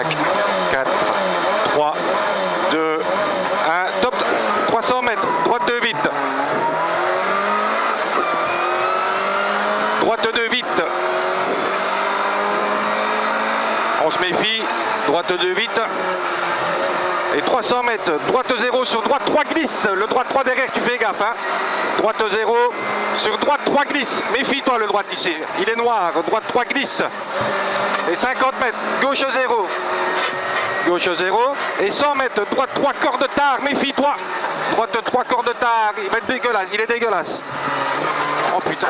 5, 4, 3, 2, 1, top. 300 mètres, droite 2 vite. Droite 2 vite. On se méfie, droite 2 vite. Et 300 mètres, droite 0 sur droite 3 glisse. Le droite 3 derrière, tu fais gaffe. Hein. Droite 0 sur droite 3 glisse. Méfie-toi le droite ici. Il est noir, droite 3 glisse. Et 50 mètres, gauche 0. Gauche 0. Et 100 mètres, droite 3 cordes tard. Méfie-toi. Droite 3 cordes tard. Il va être dégueulasse, il est dégueulasse. Oh putain.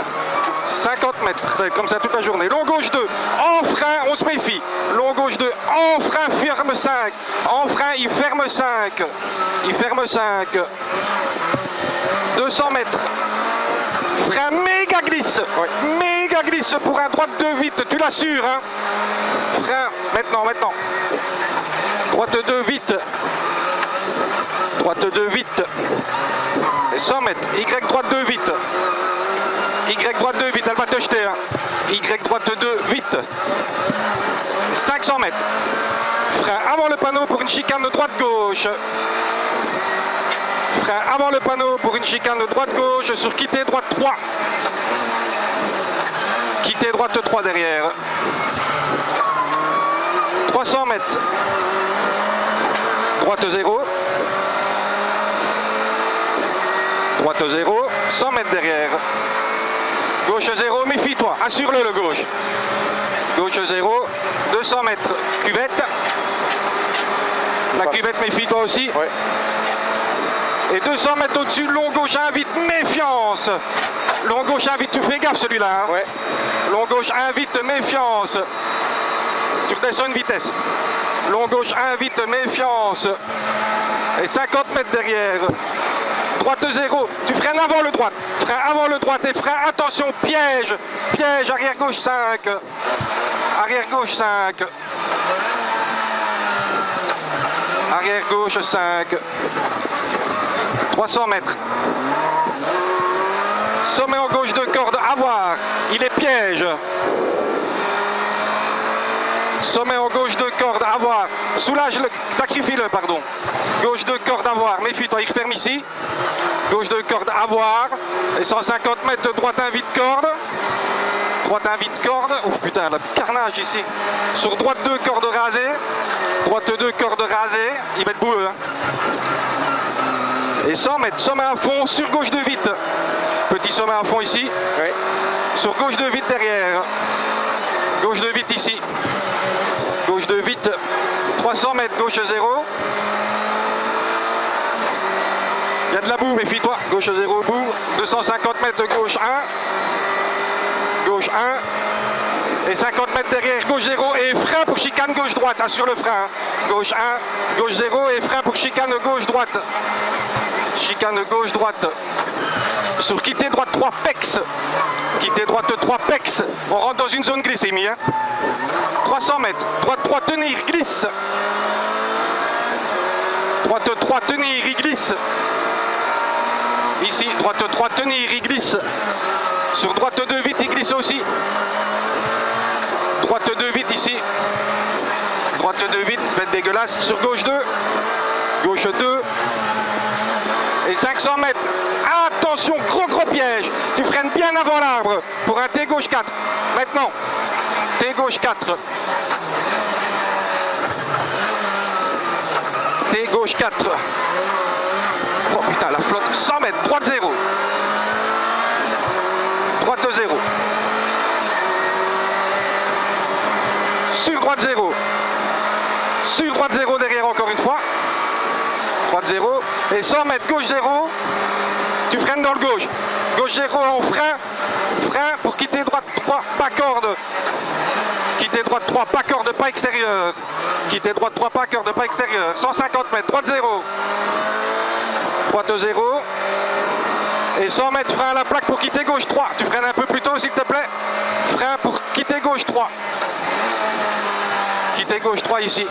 50 mètres, c'est comme ça toute la journée. Long gauche 2, en frein, on se méfie. Long gauche 2, en frein, ferme 5. En frein, il ferme 5. Il ferme 5. 200 mètres. Frein méga glisse. Ouais. Méga glisse pour un droite 2 vite, tu l'assures. Hein. Frein, maintenant. Droite 2 vite. Droite 2 vite. Et 100 mètres. Y droite 2 vite. Y droite 2 vite, elle va te jeter. Hein. Y droite 2 vite. 500 mètres. Frein avant le panneau pour une chicane de droite-gauche. Frein avant le panneau pour une chicane de droite-gauche sur quitter droite 3. Quitter droite 3 derrière. 300 mètres. Droite 0. Droite 0. 100 mètres derrière. Gauche 0, méfie-toi, assure-le le gauche. Gauche 0, 200 mètres, cuvette. La cuvette, méfie-toi aussi. Ouais. Et 200 mètres au-dessus, long gauche 1 vite, méfiance. Long gauche 1 vite, tu fais gaffe celui-là. Hein. Ouais. Long gauche 1 vite, méfiance. Tu redescends une vitesse. Long gauche 1 vite, méfiance. Et 50 mètres derrière. Droite 0, tu freines avant le droite. Frein avant le droite et frein, attention, piège. Piège, arrière gauche 5. Arrière gauche 5. Arrière gauche 5. 300 mètres. Sommet en gauche de corde, à voir. Il est piège. Sommet en gauche de corde, à voir. Soulage-le, sacrifie-le, pardon. Gauche de corde, à voir. Méfie-toi, il ferme ici. Gauche de corde, à voir. Et 150 mètres de droite, un vide corde. Droite, un vide corde. Ouf, putain, le carnage ici. Sur droite 2, corde rasée. Droite 2, corde rasée. Il va être boueux. Hein. Et 100 mètres, sommet à fond, sur gauche de vite. Petit sommet à fond ici. Oui. Sur gauche de vite derrière. Gauche de vite ici. Gauche de vite. 300 mètres, gauche 0. Il y a de la boue, méfie-toi. Gauche 0, boue. 250 mètres, gauche 1. Gauche 1. Et 50 mètres derrière, gauche 0. Et frein pour chicane gauche-droite. Assure le frein. Gauche 1. Gauche 0. Et frein pour chicane gauche-droite. Chicane gauche-droite. Sur quitter droite 3, pex. Quitter droite 3, pex. On rentre dans une zone glycémie. Hein. 300 mètres. Droite 3, tenir, glisse. Droite 3, tenir, il glisse. Ici, droite 3, tenir, il glisse. Sur droite 2, vite, il glisse aussi. Droite 2, vite ici. Droite 2, vite, ça va être dégueulasse. Sur gauche 2. Gauche 2. Et 500 mètres. Attention, gros piège. Tu freines bien avant l'arbre pour un T gauche 4. Maintenant, T gauche 4. T gauche 4. Oh putain, la flotte. 100 mètres, droite 0. Droite 0. Sur droite 0. Sur droite 0 derrière encore une fois. Droite 0. Et 100 mètres, gauche 0. Tu freines dans le gauche. Gauche 0 en frein. Frein pour quitter droite 3, pas corde. Quitter droite 3, pas corde, pas extérieur. Quitter droite 3, pas corde, pas extérieur. 150 mètres, droite 0. Droite 0. Et 100 mètres, frein à la plaque pour quitter gauche 3. Tu freines un peu plus tôt s'il te plaît. Frein pour quitter gauche 3. Quitter gauche 3 ici.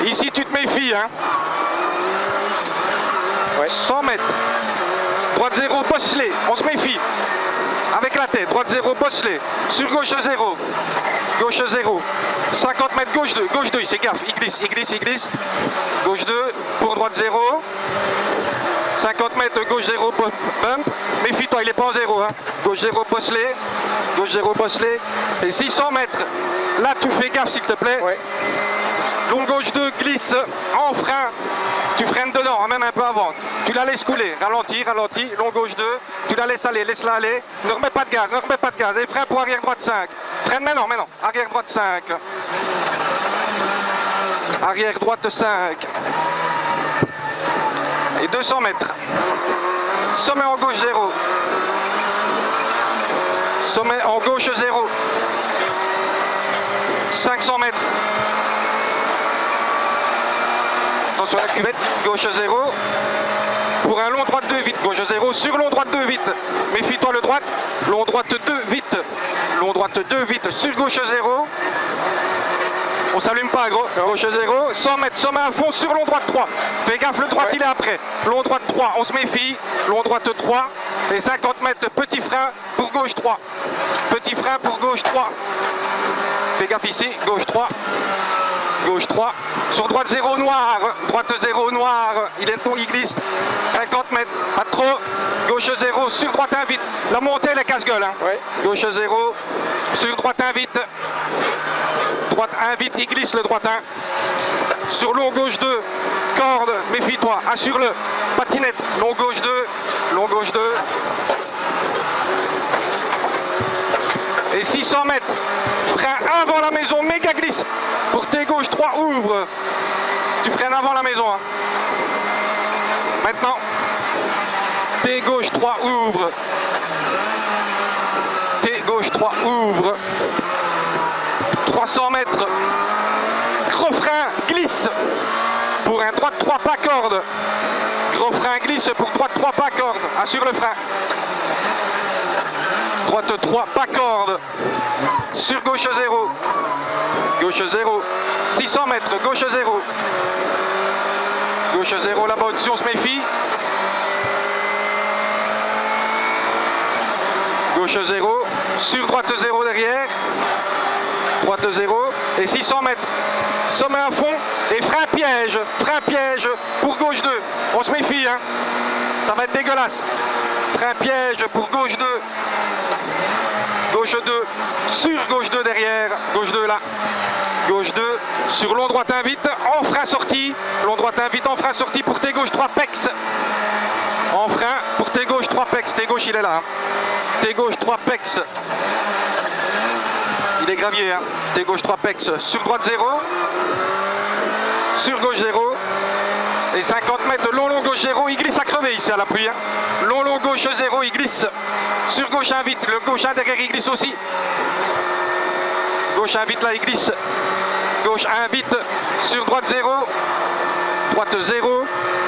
Ici tu te méfies. Hein. Ouais. 100 mètres. Droite 0, bosselé. On se méfie. Avec la tête. Droite 0, bosselé. Sur gauche 0. gauche 0, 50 mètres, gauche 2, il fait gaffe, il glisse, gauche 2, pour droite 0, 50 mètres, gauche 0, bump, méfie-toi, il n'est pas en 0, hein. Gauche 0, bosselet, et 600 mètres, là tu fais gaffe s'il te plaît, Ouais. long gauche 2, glisse, en frein, tu freines dedans, hein, même un peu avant, tu la laisses couler, ralentis, long gauche 2, tu la laisses aller, laisse-la aller, ne remets pas de gaz, et frein pour arrière droite 5, freine maintenant, arrière droite 5, arrière droite 5, et 200 mètres, sommet en gauche 0, sommet en gauche 0, 500 mètres, attention à la cuvette, gauche 0, pour un long droite 2 vite, gauche 0, sur long droite 2 vite, méfie-toi le droite, long droite 2 vite, sur gauche 0, on s'allume pas gros, gauche 0, 100 mètres, sommet à fond, sur long droite 3, fais gaffe le droite il est après, long droite 3, on se méfie, long droite 3, et 50 mètres, petit frein pour gauche 3, fais gaffe ici, gauche 3, sur droite 0 noir, il glisse, 50 mètres, pas trop, gauche 0, sur droite 1 vite, la montée elle est casse-gueule, hein. Ouais. Gauche 0, sur droite 1 vite, il glisse le droite 1, sur long gauche 2, corde, méfie-toi, assure-le, patinette, long gauche 2, et 600 mètres, frein avant la maison, méga glisse, pour tes gauche 3, ouvre, tu freines avant la maison, hein. Maintenant, tes gauche 3, ouvre, 300 mètres, gros frein, glisse, pour un droite 3 pas corde, gros frein glisse pour droite 3 pas corde, assure le frein, droite 3 pas corde, sur gauche 0, 600 mètres, gauche 0, là-bas au-dessus on se méfie, gauche 0, sur droite 0 derrière, droite 0, et 600 mètres, sommet à fond, et frein piège pour gauche 2, on se méfie, hein. Ça va être dégueulasse, frein piège pour gauche 2, sur gauche 2 derrière, gauche 2 là, gauche 2, sur long droite 1 vite, en frein sorti, pour tes gauche 3 pex, en frein pour tes gauche 3 pex, tes gauche il est là, hein. Tes gauche 3 pex, il est gravier, hein. Tes gauche 3 pex, sur droite 0, sur gauche 0, et 50 mètres de long gauche 0, il glisse à crever ici à la pluie, hein. Long gauche 0, il glisse, sur gauche 1 vite, le gauche 1 derrière il glisse aussi, gauche 1 vite là il glisse, gauche 1 vite, sur droite 0,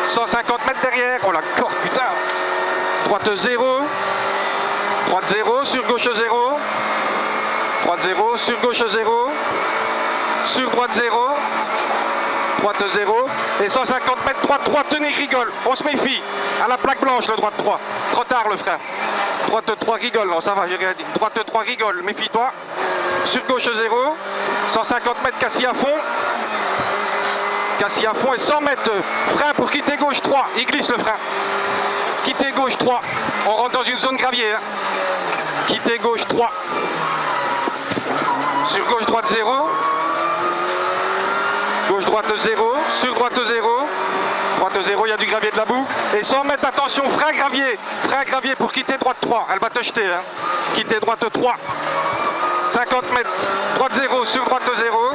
150 mètres derrière, oh la corde putain, droite 0, sur gauche 0, sur gauche 0, sur droite 0, et 150 mètres droite 3, tenez rigole, on se méfie, à la plaque blanche le droite 3, trop tard le frein, droite 3 rigole, non ça va j'ai rien dit, droite 3 rigole, méfie-toi, sur gauche 0, 150 mètres Cassis à fond, et 100 mètres, frein pour quitter gauche 3, il glisse le frein, quitter gauche 3, on rentre dans une zone gravier, hein. Quitter gauche 3, sur gauche droite 0, gauche droite 0, sur droite 0, il y a du gravier de la boue, et 100 mètres, attention, frein gravier pour quitter droite 3, elle va te jeter, hein. Quitter droite 3, 50 mètres, droite 0, sur droite 0,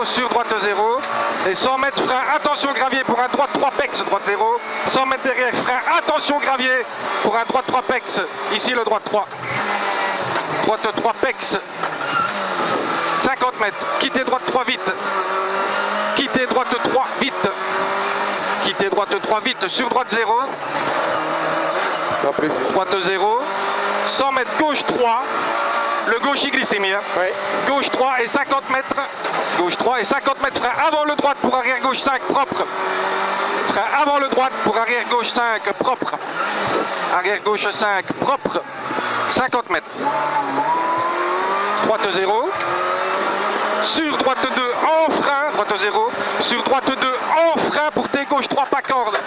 sur droite 0, et 100 mètres frein, attention gravier pour un droite 3 pex, droite 0, 100 mètres derrière frein, attention gravier pour un droite 3 pex, ici le droite 3 pex, 50 mètres, quittez droite 3 vite, quittez droite 3 vite, sur droite 0, droite 0, 100 mètres gauche 3, le gauche il glisse, hein. Ouais. Gauche 3 et 50 mètres, frein avant le droite pour arrière gauche 5 propre, frein avant le droite pour arrière gauche 5 propre, arrière gauche 5 propre, 50 mètres, droite 0. Sur droite 2 en frein, droite 0. Sur droite 2 en frein pour T gauche 3 pas corde.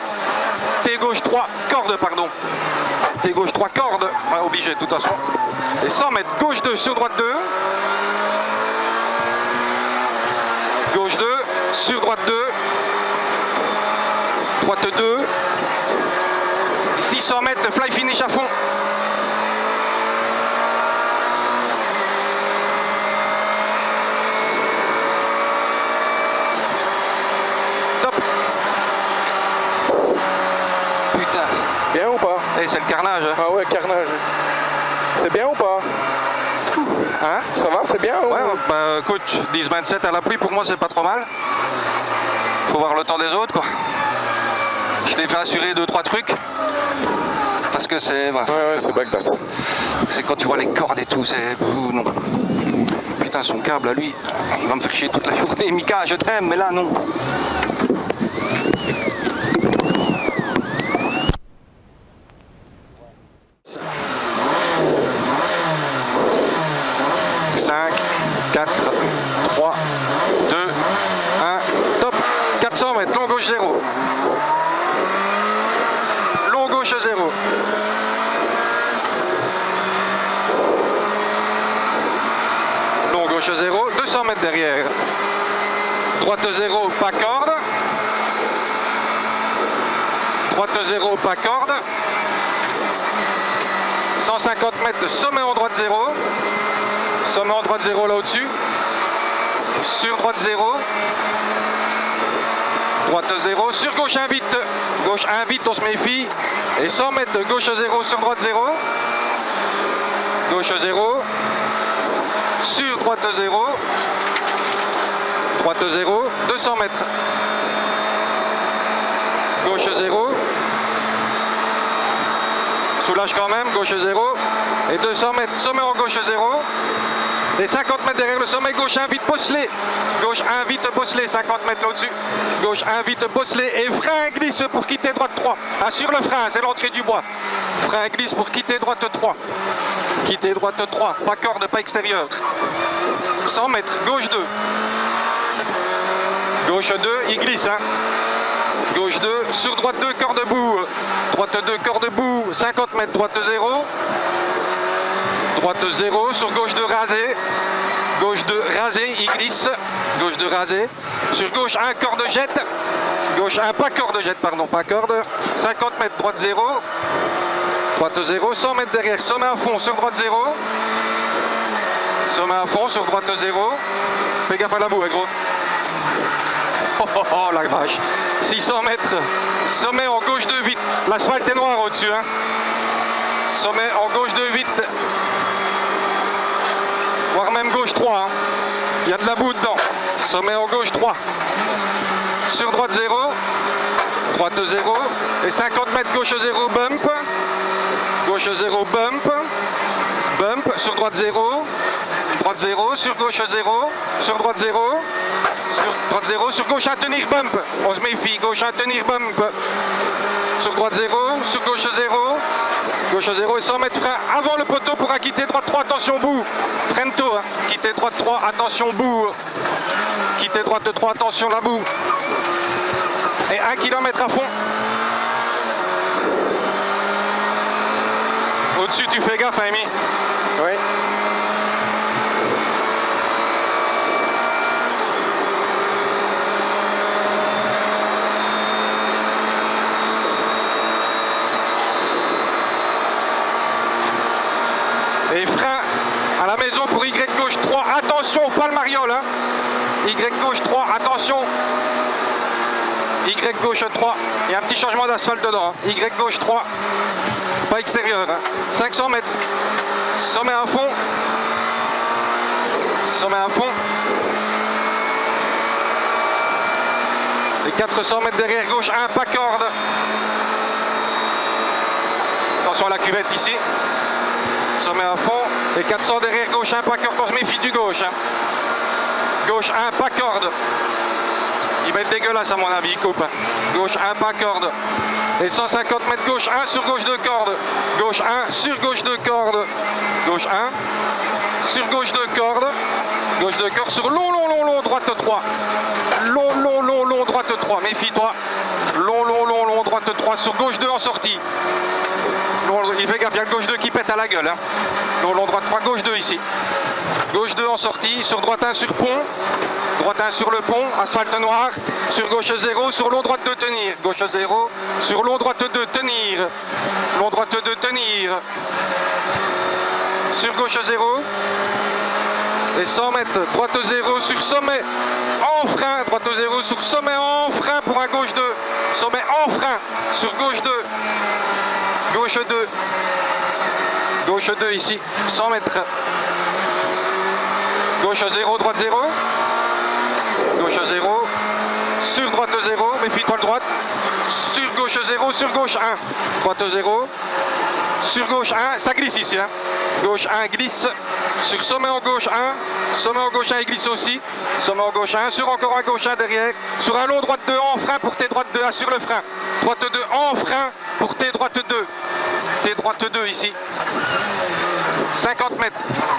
T gauche 3 corde, pardon. T gauche 3 corde, ouais, obligé de toute façon. Et 100 mètres, gauche 2 sur droite 2. Gauche 2, sur droite 2. Droite 2. 600 mètres, fly finish à fond. Top. Putain. Bien ou pas? Et c'est le carnage. Hein. Ah ouais, carnage. C'est bien ou pas? Hein? Ça va, c'est bien ou... Ouais, bah écoute, 10-27 à la pluie, pour moi c'est pas trop mal. Faut voir le temps des autres quoi. Je t'ai fait assurer 2-3 trucs. Parce que c'est... Voilà. Ouais, c'est badass. C'est quand tu vois les cordes et tout, c'est... Non. Putain, son câble à lui, il va me faire chier toute la journée. Mika, je t'aime, mais là non. Long gauche 0. Long gauche 0. Long gauche 0. 200 mètres derrière. Droite 0, pas corde. Droite 0, pas corde. 150 mètres, sommet en droite 0. Sommet en droite 0 là au-dessus. Sur droite 0. Droite 0, sur gauche 1 vite. Gauche 1 vite, on se méfie. Et 100 mètres, gauche 0, sur droite 0. Gauche 0. Sur droite 0. Droite 0, 200 mètres. Gauche 0. Soulage quand même, gauche 0. Et 200 mètres, sommet en gauche 0. Et 50 mètres derrière le sommet, gauche 1 vite, bosselé. Gauche 1 vite, bosselé, 50 mètres là-dessus. Gauche 1 vite, bosselé. Et frein glisse pour quitter droite 3. Assure le frein, c'est l'entrée du bois. Frein glisse pour quitter droite 3. Quitter droite 3. Pas corde, pas extérieur. 100 mètres, gauche 2. Gauche 2, il glisse. Hein. Gauche 2, sur droite 2, corde debout. Droite 2, corde debout. 50 mètres, droite 0. Droite 0, sur gauche 2 rasé. Gauche 2 rasé, il glisse. Gauche 2 rasé. Sur gauche 1, corde jette. Gauche 1, pas corde jette, pardon, pas corde. 50 mètres, droite 0. Droite 0, 100 mètres derrière, sommet à fond, sur droite 0. Sommet à fond, sur droite 0. Fais gaffe à la boue, hein, gros. Oh, oh, oh, la vache. 600 mètres, sommet en gauche 2 vite. L'asphalte est noir au-dessus, hein. Sommet en gauche 2 vite. Voire même gauche 3. Hein. Il y a de la boue dedans. Sommet en gauche 3. Sur droite 0. Droite 0. Et 50 mètres gauche 0 bump. Gauche 0 bump. Bump. Sur droite 0. Droite 0. Sur gauche 0. Sur droite 0. Sur droite 0. Sur gauche 1 tenir bump. On se méfie. Gauche 1 tenir bump. Sur droite 0. Sur gauche 0. Gauche 0 et 100 mètres frein avant le poteau pour quitter droite 3, attention bout. Freine tôt, hein. Quitter droite 3, attention bout. Quitter droite 3, attention la boue. Et 1 km à fond. Au-dessus tu fais gaffe, Amy. Oui. Et frein à la maison pour Y gauche 3. Attention, pas le mariole. Hein. Y gauche 3, attention. Y gauche 3. Il y a un petit changement d'asphalte dedans. Hein. Y gauche 3. Pas extérieur. Hein. 500 mètres. Sommet à fond. Sommet à fond. Et 400 mètres derrière gauche 1, pas corde. Attention à la cuvette ici. Sommet à fond. Et 400 derrière gauche 1, pas corde. On se méfie du gauche. Hein. Gauche 1, pas corde. Il va être dégueulasse à mon avis, il coupe. Gauche 1, pas corde. Et 150 mètres gauche 1 sur gauche 2 cordes. Gauche 1 sur gauche 2 cordes. Gauche 1. sur gauche 2 corde. Gauche 2 corde sur long, long, long, long, droite 3. Long, long, long, long, droite 3. Méfie-toi. Long, long, long, long, droite 3 sur gauche 2 en sortie. Long, il fait gaffe, il y a le gauche 2 qui pète à la gueule. Hein. Long, long, droite 3, gauche 2 ici. Gauche 2 en sortie, sur droite 1 sur pont. Droite 1 sur le pont, asphalte noir. Sur gauche 0, sur long droite 2 tenir. Gauche 0, sur long droite 2 tenir. Long droite 2 tenir. Sur gauche 0. Et 100 mètres, droite 0 sur sommet en frein. Droite 0 sur sommet en frein pour un gauche 2. Sommet en frein sur gauche 2. Gauche 2. Gauche 2 ici, 100 mètres. Gauche 0, droite 0. Gauche 0. Sur droite 0, méfie-toi de droite. Sur gauche 0, sur gauche 1. Droite 0. Sur gauche 1, ça glisse ici. Hein. Gauche 1 glisse. Sur sommet en gauche 1. Sommet en gauche 1, il glisse aussi. Sommet en gauche 1. Sur encore un gauche 1 derrière. Sur un long droite 2 en frein pour T droite 2. Assure le frein. Droite 2 en frein pour T droite 2. T droite 2 ici. 50 mètres.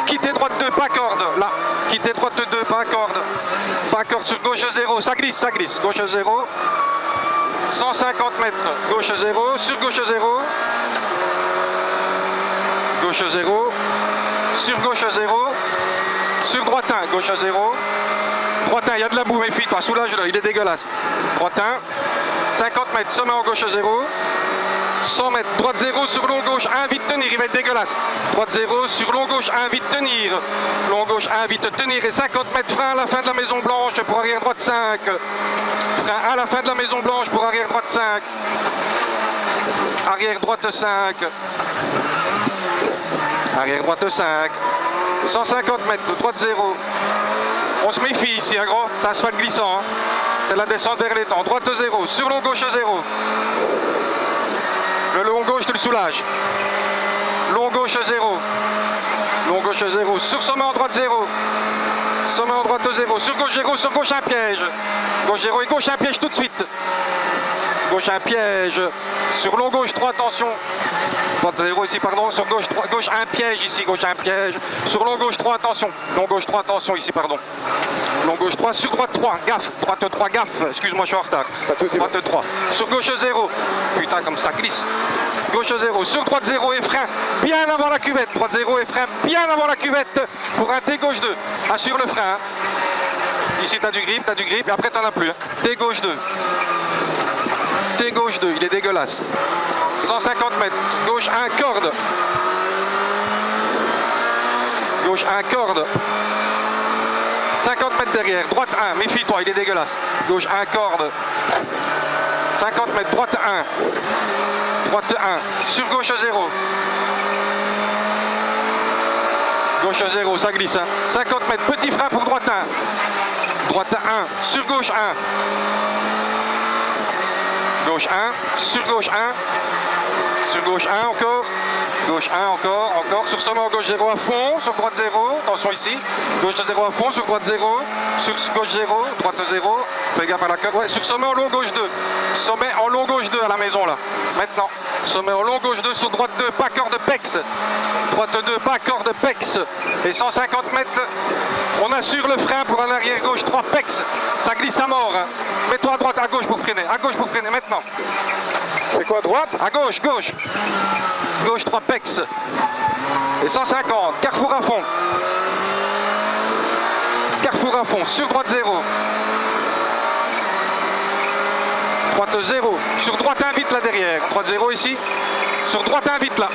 Quittez droite 2, pas corde. Là. Quittez droite 2, pas corde. Pas corde sur gauche 0. Ça glisse, ça glisse. Gauche 0. 150 mètres. Gauche 0. Sur gauche 0. Gauche 0. Sur gauche 0. Sur droite 1. Gauche 0. Droite 1, il y a de la boue, méfie-toi. Soulage-le, il est dégueulasse. Droite 1. 50 mètres. Sommet en gauche 0. 100 mètres, droite 0 sur long gauche 1, vite tenir, il va être dégueulasse. Droite 0 sur long gauche 1, vite tenir. Long gauche 1, vite tenir. Et 50 mètres frein à la fin de la maison blanche pour arrière droite 5. Frein à la fin de la maison blanche pour arrière droite 5. Arrière droite 5. Arrière droite 5. 150 mètres de droite 0. On se méfie ici, hein, gros. C'est asphalte glissant. Hein. C'est la descente vers les temps. Droite 0, sur long gauche 0. Le long gauche, tu le soulages. Long gauche 0. Long gauche 0. Sur sommet en droite 0. Sommet en droite 0. Sur gauche 0. Sur gauche un piège. Gauche 0 et gauche un piège tout de suite. Gauche un piège. Sur long gauche 3, attention. Droite 0 ici, pardon. Sur gauche 3, gauche un piège ici. Gauche un piège. Sur long gauche 3, attention. Long gauche 3, attention ici, pardon. Long gauche 3, sur droite 3, gaffe. Droite 3, gaffe. Excuse-moi, je suis en retard. Droite 3. Sur gauche 0. Putain, comme ça glisse. Gauche 0. Sur droite 0 et frein. Bien avant la cuvette. Droite 0 et frein. Bien avant la cuvette. Pour un T gauche 2. Assure le frein. Ici, t'as du grip, Et après, t'en as plus. Hein. T gauche 2. T gauche 2. Il est dégueulasse. 150 mètres. Gauche 1, corde. Gauche 1, corde. 50 mètres derrière, droite 1, méfie-toi, il est dégueulasse. Gauche 1, corde. 50 mètres, droite 1. Droite 1, sur gauche 0. Gauche 0, ça glisse. Hein. 50 mètres, petit frein pour droite 1. Droite 1, sur gauche 1. Gauche 1, sur gauche 1. Sur gauche 1 encore. Gauche 1 encore, sur sommet en gauche 0 à fond, sur droite 0, attention ici, gauche 0 à fond, sur droite 0, sur gauche 0, droite 0, fais gaffe à la corde, ouais, sur sommet en long gauche 2, sommet en long gauche 2 à la maison là, maintenant, sommet en long gauche 2, sur droite 2, pas corde pex, droite 2, pas corde pex, et 150 mètres, on assure le frein pour un arrière gauche 3 pex, ça glisse à mort, hein. Mets-toi à droite, à gauche pour freiner, maintenant. C'est quoi, droite? À gauche, gauche. Gauche 3 pex. Et 150, carrefour à fond. Carrefour à fond, sur droite 0. Droite 0. Sur droite 1 vite là derrière. Droite 0 ici. Sur droite 1 vite là.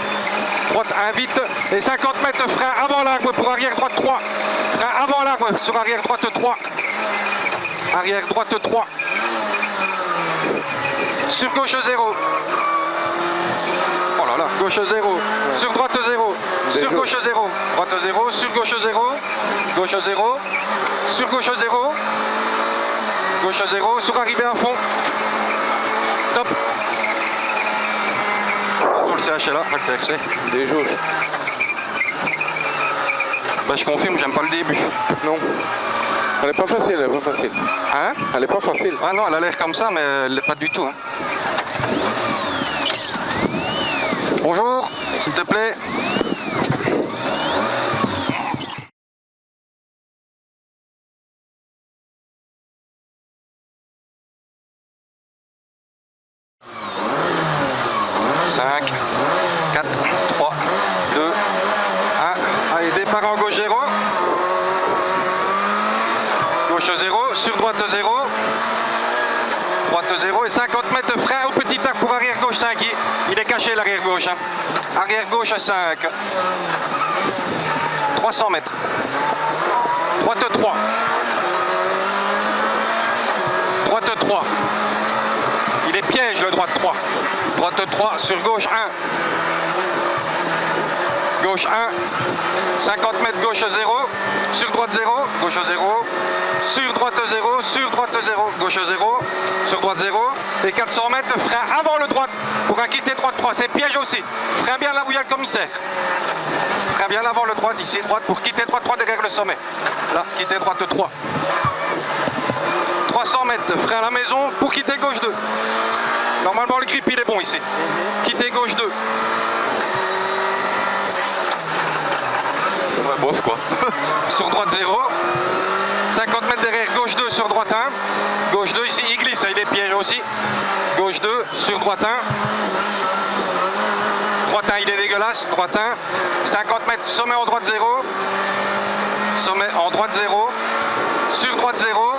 Droite 1 vite. Et 50 mètres frein avant l'arbre pour arrière droite 3. Frein avant l'arbre sur arrière droite 3. Arrière droite 3. Sur gauche 0. Oh là là, gauche 0. Ouais. Sur droite 0. Sur gauche 0. Droite 0. Sur gauche 0. Gauche 0. Sur gauche 0. Gauche 0. Sur arrivée à fond. Top. Sur le CH est là, accès. Des jauges. Bah je confirme, j'aime pas le début. Non. Elle est pas facile, elle est pas facile. Hein? Elle est pas facile. Ah non, elle a l'air comme ça, mais elle l'est pas du tout. Hein. Bonjour, s'il te plaît. 5, 4, 3, 2, 1. Allez, départ en gauche 0. Gauche 0, sur droite 0. Droite 0 et 50 mètres de frein au petit arc pour arrière gauche 5. Il est caché l'arrière gauche. Hein. Arrière gauche 5. 300 mètres. Droite 3. Droite 3. Il est piège le droite 3. Droite 3 sur gauche 1. Gauche 1. 50 mètres gauche 0. Sur droite 0. Gauche 0. Sur droite 0. Sur droite 0. Gauche 0. Sur droite 0. Et 400 mètres de frein avant le droite pour un quitter droite 3. C'est piège aussi. Frein bien là où il y a le commissaire. Frein bien l'avant le droite ici. Droite pour quitter droite 3 derrière le sommet. Là, quitter droite 3. 300 mètres de frein à la maison pour quitter gauche 2. Normalement le grip il est bon ici. Quitter gauche 2. Ouais, bof quoi. Sur droite 0. 50 mètres derrière gauche 2 sur droite 1. Gauche 2 ici il glisse, il est piège aussi. Gauche 2 sur droite 1. Droite 1 il est dégueulasse. Droite 1. 50 mètres sommet en droite 0. Sommet en droite 0. Sur droite 0.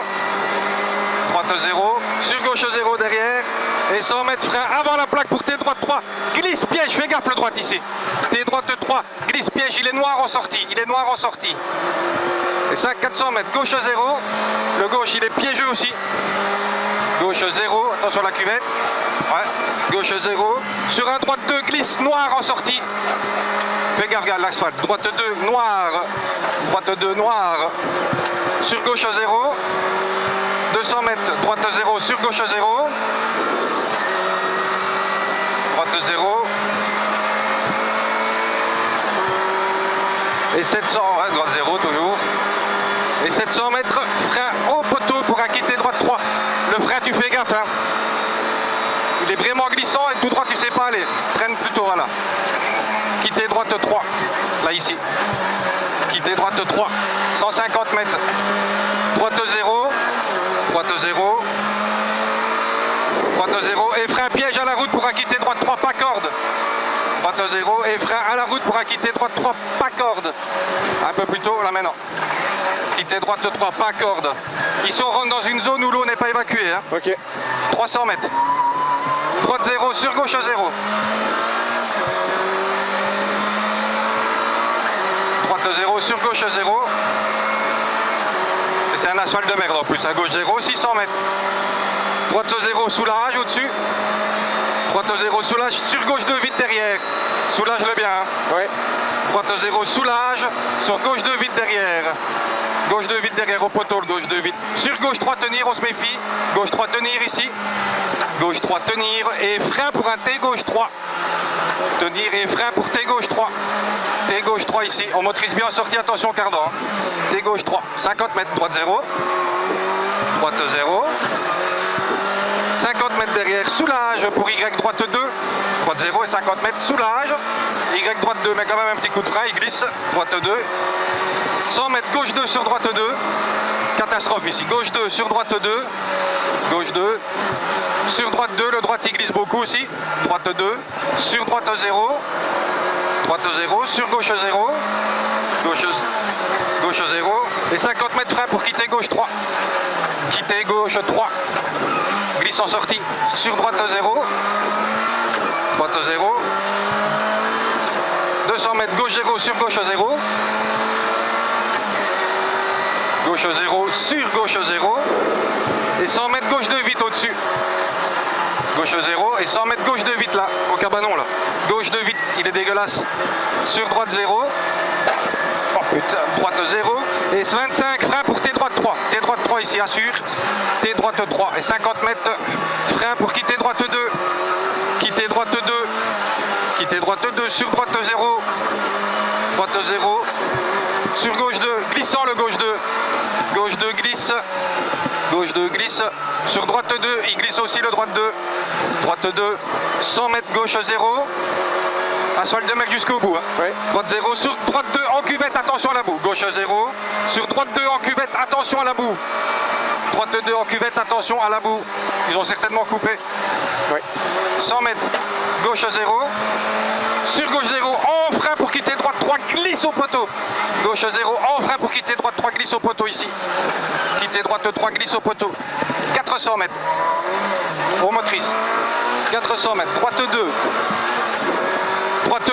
Droite 0. Sur gauche 0 derrière. Et 100 mètres frein avant la plaque pour T droite 3. Glisse piège, fais gaffe le droite ici. T droite 3. Glisse piège, il est noir en sortie. Il est noir en sortie. Et ça 400 mètres. Gauche 0. Le gauche il est piégeux aussi. Gauche 0. Attention à la cuvette. Ouais. Gauche 0. Sur un droite 2 glisse noir en sortie. Fais gaffe, regarde l'asphalte. Droite 2 noir. Droite 2 noir. Sur gauche 0. 200 mètres. Droite 0 sur gauche 0. Droite 0. Et 700, ouais, droite 0 toujours. Et 700 mètres, frein au poteau pour un quitter droite 3. Le frein, tu fais gaffe. Hein. Il est vraiment glissant et tout droit, tu sais pas aller. Freine plutôt, voilà. Quitter droite 3. Là, ici. Quitter droite 3. 150 mètres. Droite 0. Droite 0. Droite 0. Et frein piège à la route pour un quitter droite 3, pas corde. Droite 0. Et frein à la route pour un quitter droite 3, pas corde. Un peu plus tôt, là maintenant. Quitter droite 3, pas corde. Ici, on rentre dans une zone où l'eau n'est pas évacuée. Hein. Ok. 300 mètres. Droite 0, sur gauche 0. Droite 0, sur gauche 0. Et c'est un asphalte de merde en plus. À gauche 0, 600 mètres. Droite 0, soulage au-dessus. Droite 0, soulage. Sur gauche 2, vite derrière. Soulage-le bien. Hein. Ouais. Droite 0, soulage. Sur gauche 2, vite derrière. Gauche 2 vite derrière au poteau, gauche 2 vite. Sur gauche 3 tenir, on se méfie. Gauche 3 tenir ici. Gauche 3 tenir et frein pour un T gauche 3. Tenir et frein pour T gauche 3. T gauche 3 ici. On motorise bien en sortie, attention cardan. T gauche 3. 50 mètres, droite 0. Droite 0. 50 mètres derrière, soulage pour Y droite 2. Droite 0 et 50 mètres, soulage. Y droite 2, mais quand même un petit coup de frein, il glisse. Droite 2. 100 mètres, gauche 2 sur droite 2. Catastrophe ici. Gauche 2 sur droite 2. Gauche 2. Sur droite 2, le droite il glisse beaucoup aussi. Droite 2. Sur droite 0. Droite 0. Sur gauche 0. Gauche 0. Et 50 mètres frein pour quitter gauche 3. Quitter gauche 3. Glisse en sortie. Sur droite 0. Droite 0. 200 mètres, gauche 0 sur gauche 0. Gauche 0 sur gauche 0. Et 100 mètres gauche 2 vite au-dessus. Gauche 0 et 100 mètres gauche 2 vite là, au cabanon là. Gauche 2 vite, il est dégueulasse. Sur droite 0. Oh putain, droite 0. Et 25 frein pour T droite 3. T droite 3 ici, assure. T droite 3. Et 50 mètres frein pour quitter droite 2. Quitter droite 2. Quitter droite 2 sur droite 0. Droite 0. Sur gauche 2. Glissant le gauche 2. Gauche 2 glisse. Gauche 2 glisse. Sur droite 2. Il glisse aussi le droite 2. Droite 2. 100 mètres gauche 0. Asphalte de mer jusqu'au bout. Hein. Ouais. Droite 0. Sur droite 2 en cuvette. Attention à la boue. Gauche 0. Sur droite 2 en cuvette. Attention à la boue. Droite 2 en cuvette. Attention à la boue. Ils ont certainement coupé. Ouais. 100 mètres. gauche 0, sur gauche 0, en frein pour quitter droite 3, glisse au poteau, gauche 0, en frein pour quitter droite 3, glisse au poteau ici, quitter droite 3, glisse au poteau, 400 mètres, aux motrices, 400 mètres, droite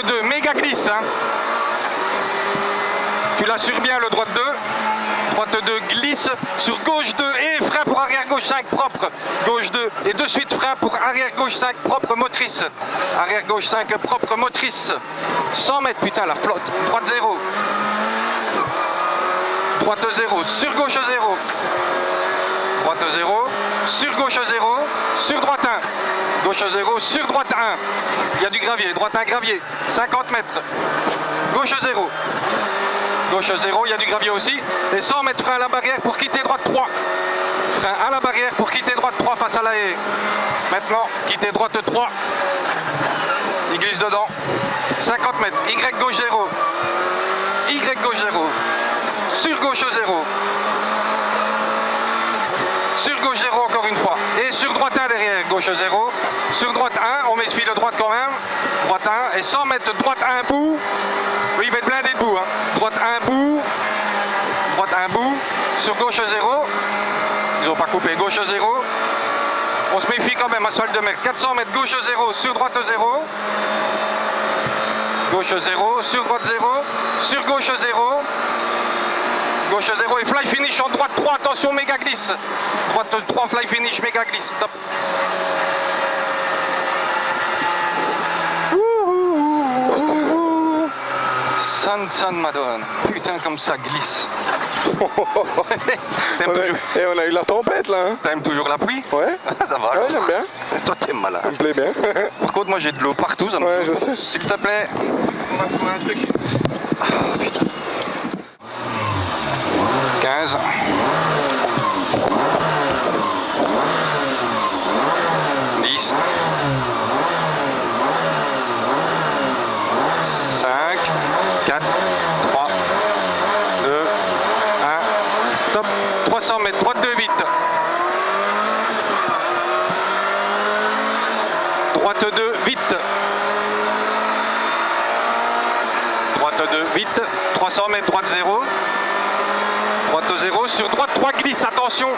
2, méga glisse, hein. Tu l'assures bien le droite 2, droite 2 glisse, sur gauche 2 et frein pour arrière gauche 5 propre, gauche 2 et de suite frein pour arrière gauche 5 propre motrice, arrière gauche 5 propre motrice, 100 mètres, putain la flotte, droite 0, droite 0, sur gauche 0, droite 0, sur gauche 0, sur droite 1, gauche 0, sur droite 1, il y a du gravier, droite 1 gravier, 50 mètres, gauche 0, gauche 0, il y a du gravier aussi, et 100 mètres frein à la barrière pour quitter droite 3, frein à la barrière pour quitter droite 3 face à la haie, maintenant quitter droite 3, il glisse dedans, 50 mètres, Y gauche 0, Y gauche 0, sur gauche 0, sur gauche 0 encore une fois, et sur droite 1 derrière, gauche 0, sur droite 1, on met ce fil de droite quand même, droite 1, et 100 mètres droite 1 bout, oui il va être blindé debout, hein. Droite 1 bout, droite 1 bout, sur gauche 0, ils n'ont pas coupé, gauche 0, on se méfie quand même, asphalte de mer, 400 mètres, gauche 0, sur droite 0, gauche 0, sur droite 0, sur gauche 0, gauche 0 et fly finish en droite 3, attention méga glisse, droite 3 fly finish méga glisse, top. San Madone, putain comme ça glisse. Et on a eu la tempête là. Hein. T'aimes toujours la pluie? Ouais. Ça va. Ouais, j'aime bien. Toi t'aimes malin. Ça me plaît bien. Par contre moi j'ai de l'eau partout. Ça me... Ouais, je sais. S'il te plaît, on va trouver un truc. Ah putain. 15. 10. 5, 4, 3, 2, 1, top, 300 mètres, droite 2, vite. Droite 2, vite. Droite 2, vite. 300 mètres, droite 0. Droite 0, sur droite 3, glisse, attention.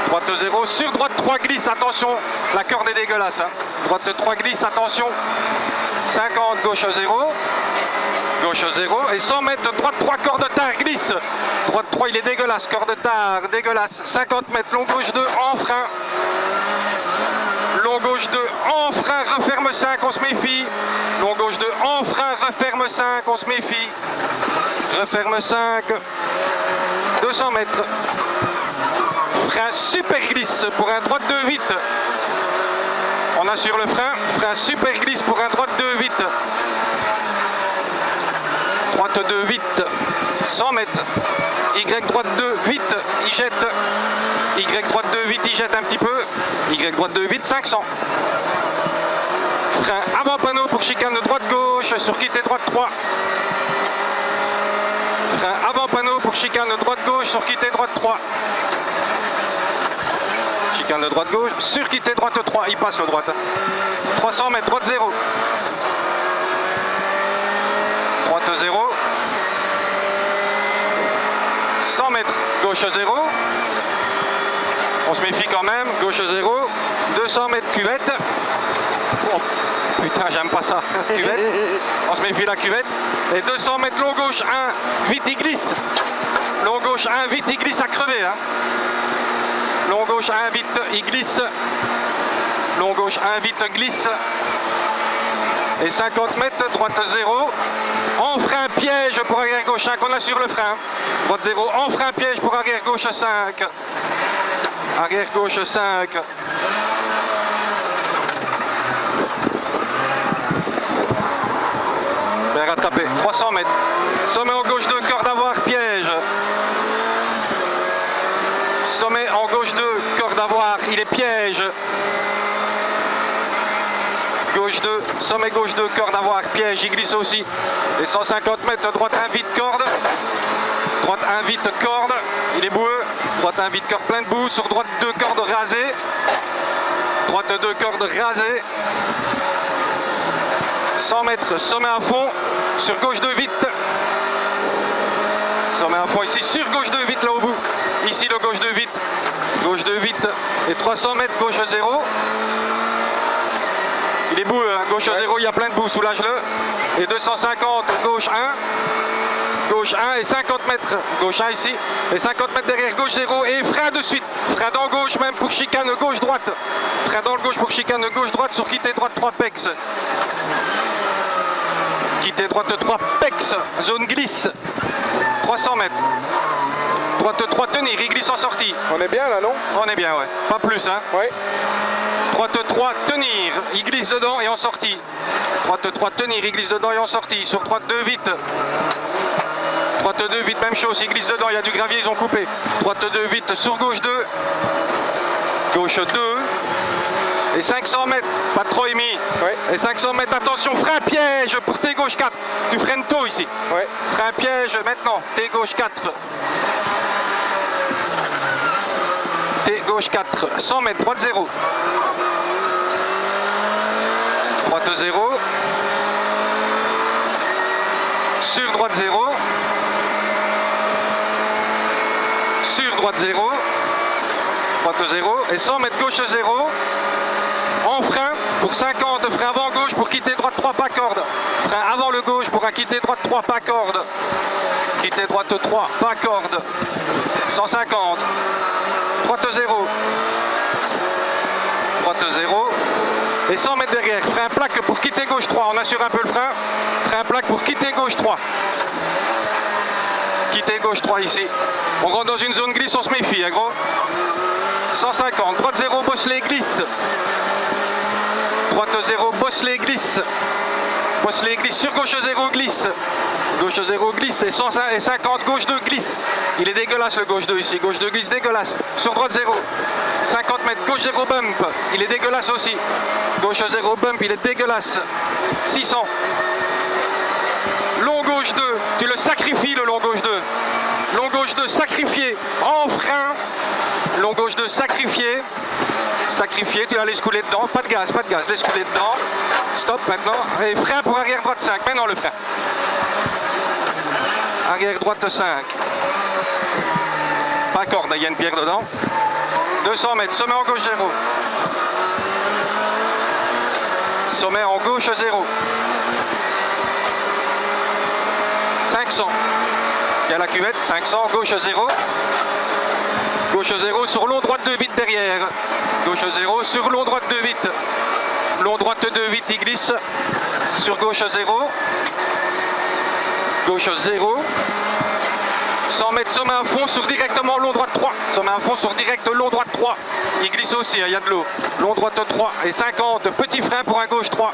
Droite 0, sur droite 3, glisse, attention. La corde est dégueulasse. Hein. Droite 3, glisse, attention. 50, gauche 0. Gauche 0 et 100 mètres, droite 3, corde tard, glisse. Droite 3, il est dégueulasse, corde tard, dégueulasse. 50 mètres, long gauche 2, en frein. Long gauche 2, en frein, referme 5, on se méfie. Long gauche 2, en frein, referme 5, on se méfie. Referme 5. 200 mètres. Frein super glisse pour un droite 2 vite. On assure le frein. Frein super glisse pour un droite 2 vite. Droite 2 vite. 100 mètres. Y droite 2 vite. Il jette. Y droite 2 vite. Il jette un petit peu. Y droite 2 vite. 500. Frein avant panneau pour chicane de droite gauche sur quitter droite 3. Frein avant panneau pour chicane de droite gauche sur quitter droite 3. Chicane de droite gauche sur quitter droite 3. Il passe le droite. 300 mètres, droite 0. Droite 0. 100 mètres, gauche 0. On se méfie quand même, gauche 0. 200 mètres, cuvette. Oh, putain, j'aime pas ça. Cuvette. On se méfie la cuvette. Et 200 mètres, long gauche 1. Vite, il glisse. Long gauche 1, vite, il glisse à crever. Hein. Long gauche 1, vite, il glisse. Long gauche 1, vite, glisse. Et 50 mètres, droite 0. En frein piège pour arrière gauche 5, on assure le frein. Droite 0, en frein piège pour arrière gauche 5. Arrière gauche 5. Bien rattrapé, 300 mètres. Sommet en gauche 2, corde à voir, piège. Sommet en gauche 2, corde à voir, il est piège. Gauche 2, sommet gauche 2, corde à voir, piège, il glisse aussi. Et 150 mètres, droite 1, vite, corde. Droite 1, vite, corde, il est boueux. Droite 1, vite, corde, plein de boue. Sur droite 2, corde rasée. Droite 2, corde rasée. 100 mètres, sommet à fond, sur gauche 2 vite. Sommet à fond ici, sur gauche 2 vite là au bout. Ici le gauche 2 vite, gauche 2 vite. Et 300 mètres, gauche 0. Il est bout, hein. Gauche 0, il y a plein de boue, soulage-le. Et 250, gauche 1. Gauche 1 et 50 mètres, gauche 1 ici. Et 50 mètres derrière, gauche 0. Et frein de suite. Frein dans gauche même pour chicane gauche-droite. Frein dans le gauche pour chicane gauche-droite sur quitter droite 3 pex. Quitter droite 3 pex. Zone glisse. 300 mètres. Droite 3 tenir, il glisse en sortie. On est bien là, non? On est bien, ouais. Pas plus, hein. Ouais. Droite 3 tenir, il glisse dedans et en sortie. Droite 3 tenir, il glisse dedans et en sortie. Sur droite 2 vite. Droite 2 vite, même chose, il glisse dedans, il y a du gravier, ils ont coupé. Droite 2 vite, sur gauche 2. Gauche 2. Et 500 mètres, pas trop émis. Ouais. Et 500 mètres, attention, frein piège pour T gauche 4. Tu freines tôt ici. Ouais. Frein piège maintenant, T gauche 4. T gauche 4, 100 mètres, droite 0. Droite 0. Sur droite 0. Sur droite 0. Droite 0. Et 100 mètres gauche 0. En frein pour 50. Frein avant gauche pour quitter droite 3 pas corde. Frein avant le gauche pour un quitter droite 3 pas corde. Quitter droite 3 pas corde. 150. Droite 0. Droite 0. Et 100 mètres derrière. Frein plaque pour quitter gauche 3. On assure un peu le frein. Frein plaque pour quitter gauche 3. Quitter gauche 3 ici. On rentre dans une zone glisse, on se méfie, hein, gros. 150. Droite 0, bosselet glisse. Droite 0, bosselet glisse. Bosselet glisse. Sur gauche 0 glisse. Gauche 0 glisse et 150, gauche 2 glisse. Il est dégueulasse le gauche 2 ici. Gauche 2 glisse dégueulasse. Sur droite 0. 50 mètres, gauche 0 bump. Il est dégueulasse aussi. Gauche 0 bump, il est dégueulasse. 600. Long gauche 2. Tu le sacrifies le long gauche 2. Long gauche 2 sacrifié. En frein. Long gauche 2 sacrifié. Sacrifié, tu vas laisser couler dedans. Pas de gaz, laisse couler dedans. Stop maintenant. Et frein pour arrière droite 5. Maintenant le frein. Arrière droite 5. Pas corde, il y a une pierre dedans. 200 mètres, sommet en gauche 0. Sommet en gauche 0. 500. Il y a la cuvette, 500, gauche 0. Gauche 0 sur long droite 2 vite derrière. Gauche 0 sur long droite 2 vite. Long droite 2 vite, il glisse. Sur gauche 0. Gauche 0. 100 mètres sommet à fond sur directement long droite 3. Sommet à fond sur direct long droite 3. Il glisse aussi, il y a de l'eau. Long droite 3 et 50. Petit frein pour un gauche 3.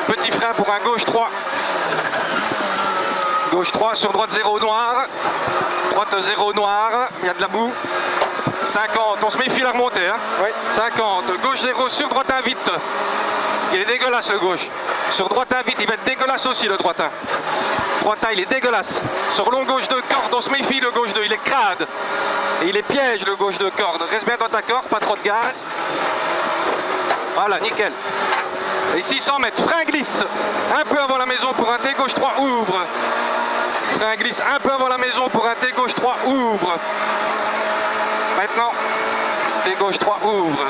Petit frein pour un gauche 3. Gauche 3 sur droite 0 noir. Droite 0 noir. Il y a de la boue. 50. On se méfie la remontée. Hein. Oui. 50. Gauche 0 sur droite 1 vite. Il est dégueulasse le gauche. Sur droite 1 vite. Il va être dégueulasse aussi le droite 1. Droite 1 il est dégueulasse. Sur long gauche 2 corde. On se méfie le gauche 2. Il est crade. Et il est piège le gauche 2 corde. Reste bien dans ta corde. Pas trop de gaz. Voilà, nickel. Et 600 mètres. Frein glisse. Un peu avant la maison pour un T gauche 3. Ouvre. Frein glisse un peu avant la maison pour un T gauche 3, ouvre. Maintenant, T gauche 3, ouvre.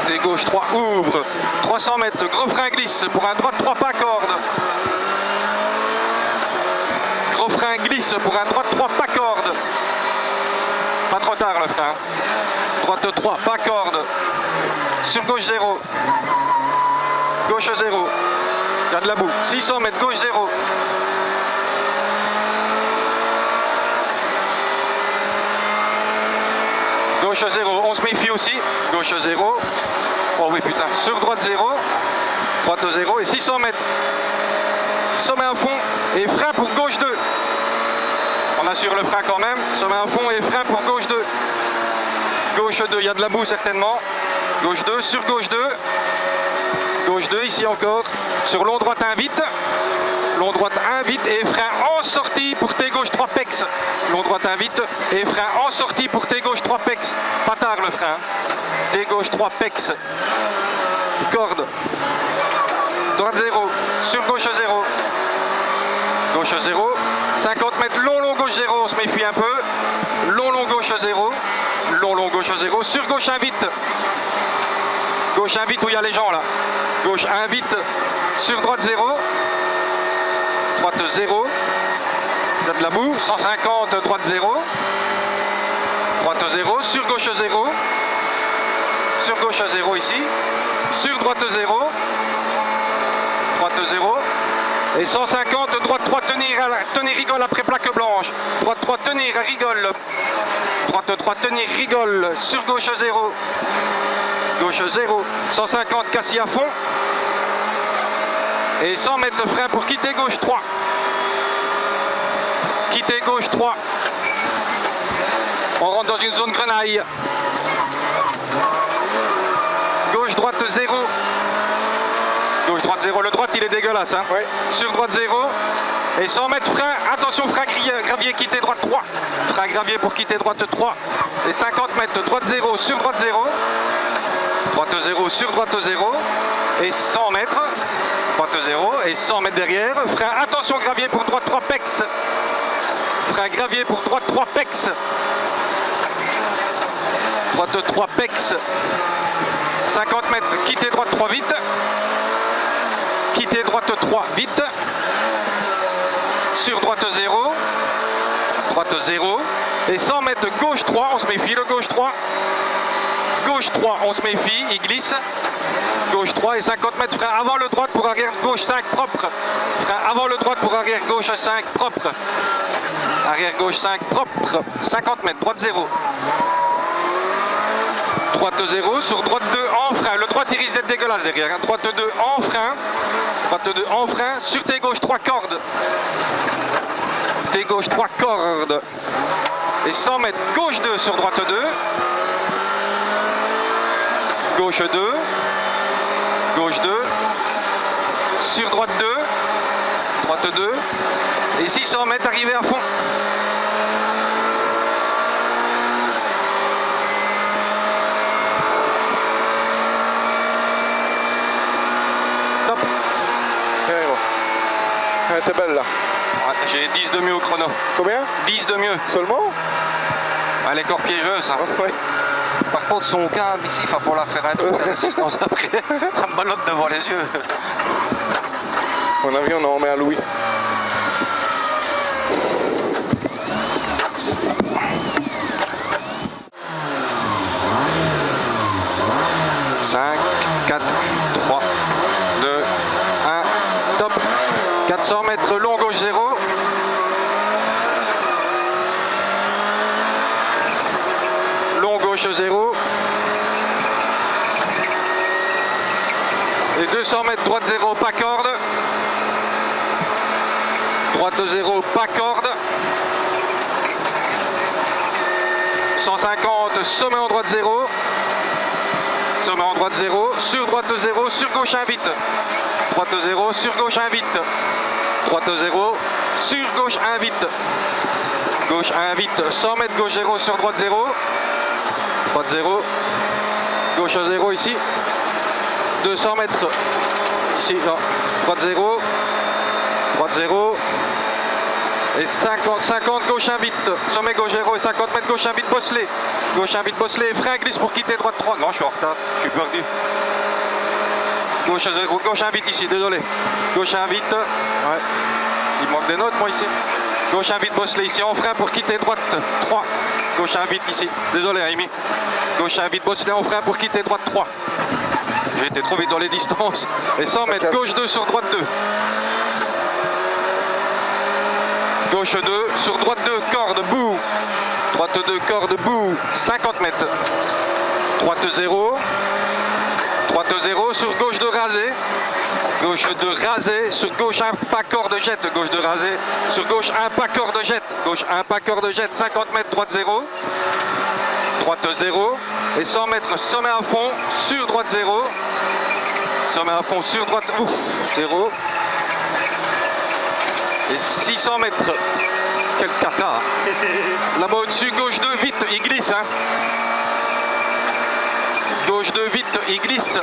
T gauche 3, ouvre. 300 mètres, gros frein glisse pour un droite 3 pas corde. Gros frein glisse pour un droite 3 pas corde. Pas trop tard le frein. Droite 3 pas corde. Sur gauche 0. Gauche 0. Il y a de la boue. 600 mètres, gauche 0. Gauche 0, on se méfie aussi. Gauche 0. Oh oui, putain. Sur droite 0. Droite 0 et 600 mètres. Sommet à fond et frein pour gauche 2. On assure le frein quand même. Sommet à fond et frein pour gauche 2. Gauche 2, il y a de la boue certainement. Gauche 2, sur gauche 2. Gauche 2, ici encore. Sur long droite 1 vite. Long droite 1 vite et frein en sortie pour T gauche 3 pex. Long droite 1 vite et frein en sortie pour T gauche 3 pex. Pas tard le frein. T gauche 3 pex. corde. Droite 0, sur gauche 0. Gauche 0, 50 mètres, long gauche 0, on se méfie un peu. Long gauche 0, long gauche 0, sur gauche 1 vite. Gauche 1 vite où il y a les gens là. Gauche 1 vite, sur droite 0. Droite 0, il y a de la boue, 150, droite 0. Droite 0, sur gauche 0. Sur gauche 0 ici. Sur droite 0. Droite 0. Et 150, droite 3, tenir, rigole après plaque blanche. Droite 3, tenir, rigole. Droite 3, tenir, rigole. Sur gauche 0. Gauche 0. 150, cassis à fond. Et 100 mètres de frein pour quitter gauche 3. Quitter gauche 3. On rentre dans une zone grenaille. Gauche droite 0. Gauche droite 0. Le droite il est dégueulasse. Hein. Ouais. Sur droite 0. Et 100 mètres frein. Attention, frein gravier, quitter droite 3. Frein gravier pour quitter droite 3. Et 50 mètres, droite 0, sur droite 0. Droite 0, sur droite 0. Et 100 mètres. Droite 0 et 100 mètres derrière. Frein, attention, gravier pour droite 3 pex. Frein gravier pour droite 3 pex. Droite 3 pex. 50 mètres, quitter droite 3 vite. Quitter droite 3 vite. Sur droite 0. Droite 0. Et 100 mètres gauche 3, on se méfie, le gauche 3. Gauche 3, on se méfie, il glisse. Gauche 3 et 50 mètres, frein avant le droite pour arrière gauche 5 propre. Frein avant le droite pour arrière gauche 5 propre. Arrière gauche 5 propre. 50 mètres, droite 0. Droite 0, sur droite 2 en frein. Le droite il risque d'être dégueulasse derrière. Hein. Droite 2 en frein. Droite 2 en frein. Sur tes gauche 3 cordes. Tes gauche 3 cordes. Et 100 mètres, gauche 2 sur droite 2. Gauche 2. Gauche 2. Sur droite 2. Droite 2. Et 600 mètres, arrivé à fond. Top. Elle était belle là. J'ai 10 de mieux au chrono. Combien? 10 de mieux. Seulement? Elle est encore piégeuse. Hein. Ouais. Par contre, son câble ici, il va falloir faire un truc d'assistance après. Ça me ballotte devant les yeux. Mon avis, on en remet à Louis. Cinq, 4, 3, 2, 1, top. 400 mètres long gauche 0. Long gauche 0. Et 200 mètres droite 0, pas corde. Droite 0, pas corde. 150, sommet en droite 0. Sommet en droite 0, sur droite 0, sur gauche 1 vite. Droite 0, sur gauche 1 vite. Droite 0, sur gauche 1 vite. Gauche 1 vite, 100 mètres gauche 0, sur droite 0. Droite 0, gauche 0 ici. 200 mètres ici, non. Droite 0. Droite 0. Et 50 gauche 1 vite. Sommet gauche 0 et 50 mètres gauche 1 vite bosselé. Gauche 1 vite bosselé. Frein glisse pour quitter droite 3. Non, je suis en retard. Je suis perdu. Gauche 0. Gauche 1 vite ici. Désolé. Gauche 1 vite. Ouais. Il manque des notes moi ici. Gauche 1 vite bosselé ici en frein pour quitter droite 3. Gauche 1 vite ici. Désolé Amy. Gauche 1 vite bosselé en frein pour quitter droite 3. J'ai été trop vite dans les distances. Et 100 mètres gauche 2 sur droite 2. Gauche 2, sur droite 2, corde, bout. Droite 2, corde, bout. 50 mètres. Droite 0. Droite 0, sur gauche 2 rasé. Gauche 2 rasé. Sur gauche 1 pas corde jette. Gauche 2 rasé. Sur gauche 1 pas corde jette. Gauche 1 pas corde jette. 50 mètres, droite 0. Droite 0. Et 100 mètres, sommet à fond. Sur droite 0. Sommet à fond, sur droite 0. Et 600 mètres. Quel cata. Là-bas au-dessus, gauche 2, vite, il glisse. Hein. Gauche 2, vite, il glisse.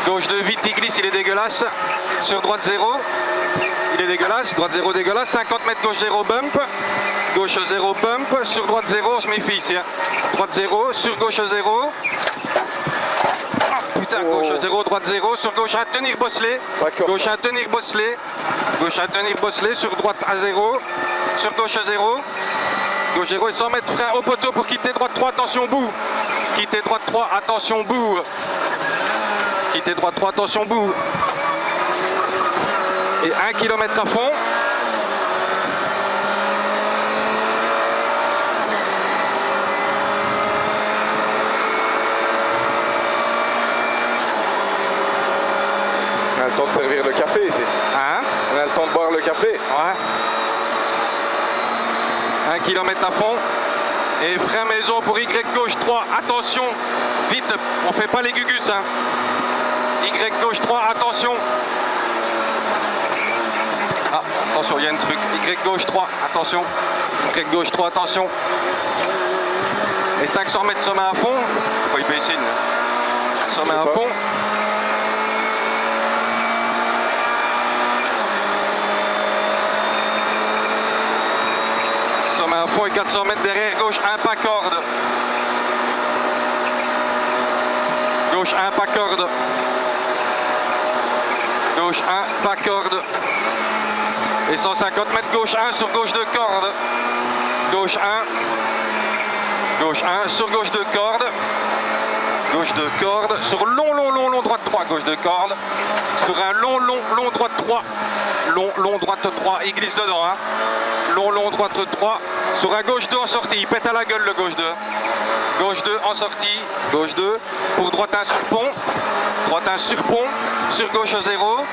Gauche 2, vite, il glisse, il est dégueulasse. Sur droite 0, il est dégueulasse. Droite 0, dégueulasse. 50 mètres, gauche 0, bump. Gauche 0, bump. Sur droite 0, on se méfie ici. Hein. Droite 0, sur gauche 0. Putain, gauche 0, droite 0. Sur gauche 1, tenir bosselet. Gauche 1, tenir bosselet. Gauche 1, tenir bosselet. Sur droite à 0. Sur gauche 0. Gauche 0 et 100 mètres, frein au poteau pour quitter droite 3, attention bout. Quitter droite 3, attention bout. Quitter droite 3, attention bout. Et 1 km à fond. On a le temps de servir le café ici. Hein? On a le temps de boire le café. Ouais. 1 km à fond. Et frein maison pour Y gauche 3. Attention. Vite. On fait pas les gugus. Hein. Y gauche 3. Attention. Ah, attention, il y a un truc. Y gauche 3. Attention. Y gauche 3. Attention. Et 500 mètres sommet à fond. Faut y baisser. Sommet à fond. Sommet à fond et 400 mètres derrière, gauche 1 pas corde. Gauche 1 pas corde. Gauche 1 pas corde. Et 150 mètres, gauche 1 sur gauche 2 corde. Gauche 1. Gauche 1 sur gauche 2 corde. Gauche 2 corde. Sur long droite 3, gauche 2 corde. Sur un long droite 3. Long droite 3. Il glisse dedans. Hein. Long droite 3. Sur un gauche 2 en sortie. Il pète à la gueule le gauche 2. Gauche 2 en sortie. Gauche 2. Pour droite 1 sur pont. Droite 1 sur pont. Sur gauche 0.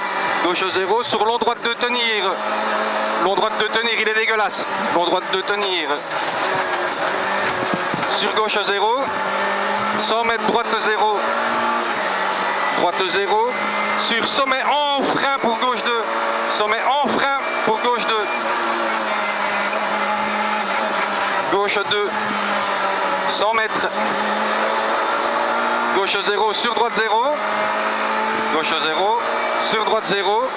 Gauche 0. Sur long droite 2 tenir. Long droite 2 tenir. Il est dégueulasse. Long droite 2 tenir. Sur gauche 0. 100 mètres droite 0. Droite 0. Sur sommet en frein pour gauche 2. Sommet en frein pour gauche 2. Gauche 2. 100 mètres. Gauche 0 sur droite 0. Gauche 0. Sur droite 0.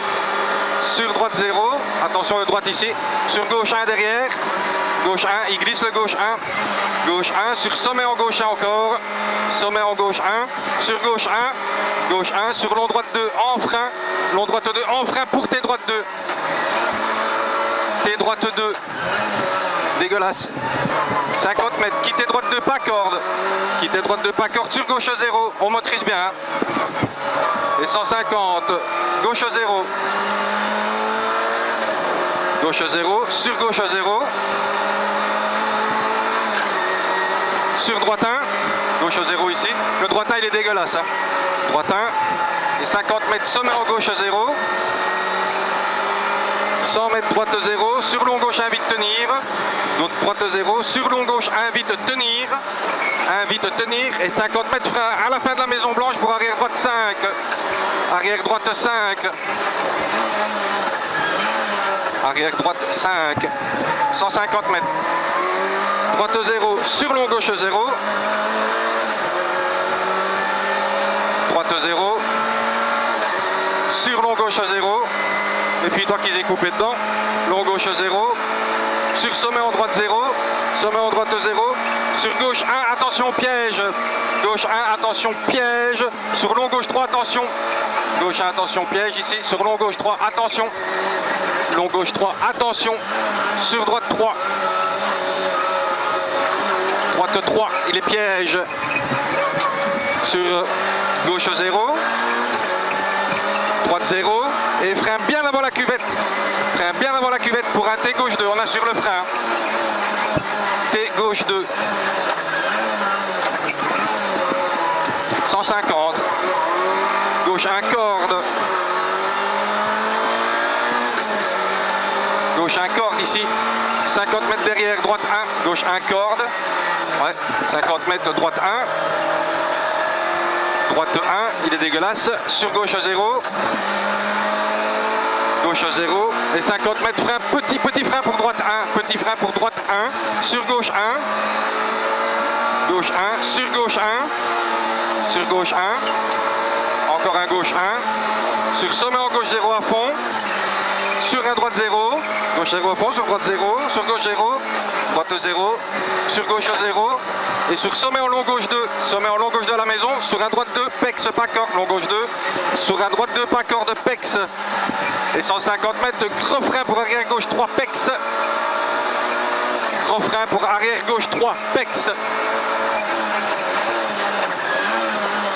Sur droite 0. Attention le droite ici. Sur gauche 1 derrière. Gauche 1. Il glisse le gauche 1. Gauche 1. Sur sommet en gauche 1 encore. Sommet en gauche 1. Sur gauche 1. Gauche 1. Sur long droite 2 en frein. Long droite 2 en frein pour T droite 2. T droite 2. Dégueulasse. 50 mètres. Quitter droite 2 pas corde. Quitter droite 2 pas corde sur gauche 0. On motorise bien. Hein. Et 150. Gauche 0. Gauche 0. Sur gauche 0. Sur droite 1. Gauche 0 ici. Le droite 1 il est dégueulasse. Hein. Droite 1. Et 50 mètres sommet en gauche 0. 100 mètres droite 0. Sur long gauche 1 vite tenir. Droite 0. Sur long gauche 1 vite tenir. 1 vite tenir. Et 50 mètres frein à la fin de la Maison Blanche pour arrière droite 5. Arrière droite 5. Arrière droite 5. 150 mètres. Droite 0. Sur long gauche 0. Droite 0. Sur long gauche 0. Méfie-toi qu'ils aient coupé dedans. Long gauche 0. Sur sommet en droite 0. Sommet en droite 0. Sur gauche 1, attention piège. Gauche 1, attention piège. Sur long gauche 3, attention. Gauche 1, attention piège ici. Sur long gauche 3, attention. Long gauche 3, attention. Sur droite 3. Droite 3, il est piège. Sur gauche 0. Droite 0. Et frein bien avant la cuvette. Frein bien avant la cuvette pour un T gauche 2. On assure le frein. T gauche 2. 150. Gauche 1 corde. Gauche 1 corde ici. 50 mètres derrière, droite 1. Gauche 1 corde. Ouais, 50 mètres, droite 1. Droite 1, il est dégueulasse. Sur gauche 0. Gauche 0 et 50 mètres frein, petit frein pour droite 1, petit frein pour droite 1, sur gauche 1, gauche 1, sur gauche 1, sur gauche 1, encore un gauche 1. Sur sommet en gauche 0 à fond. Sur un droite 0. Gauche 0 à fond, sur droite 0. Sur gauche 0. Droite 0. Sur gauche 0. Et sur sommet en long gauche 2. Sommet en long gauche 2 à la maison. Sur un droite 2, pex, pas corde, long gauche 2. Sur un droite 2, pas corde, pex. Et 150 mètres de gros frein pour arrière gauche 3, pex. Gros frein pour arrière gauche 3, pex.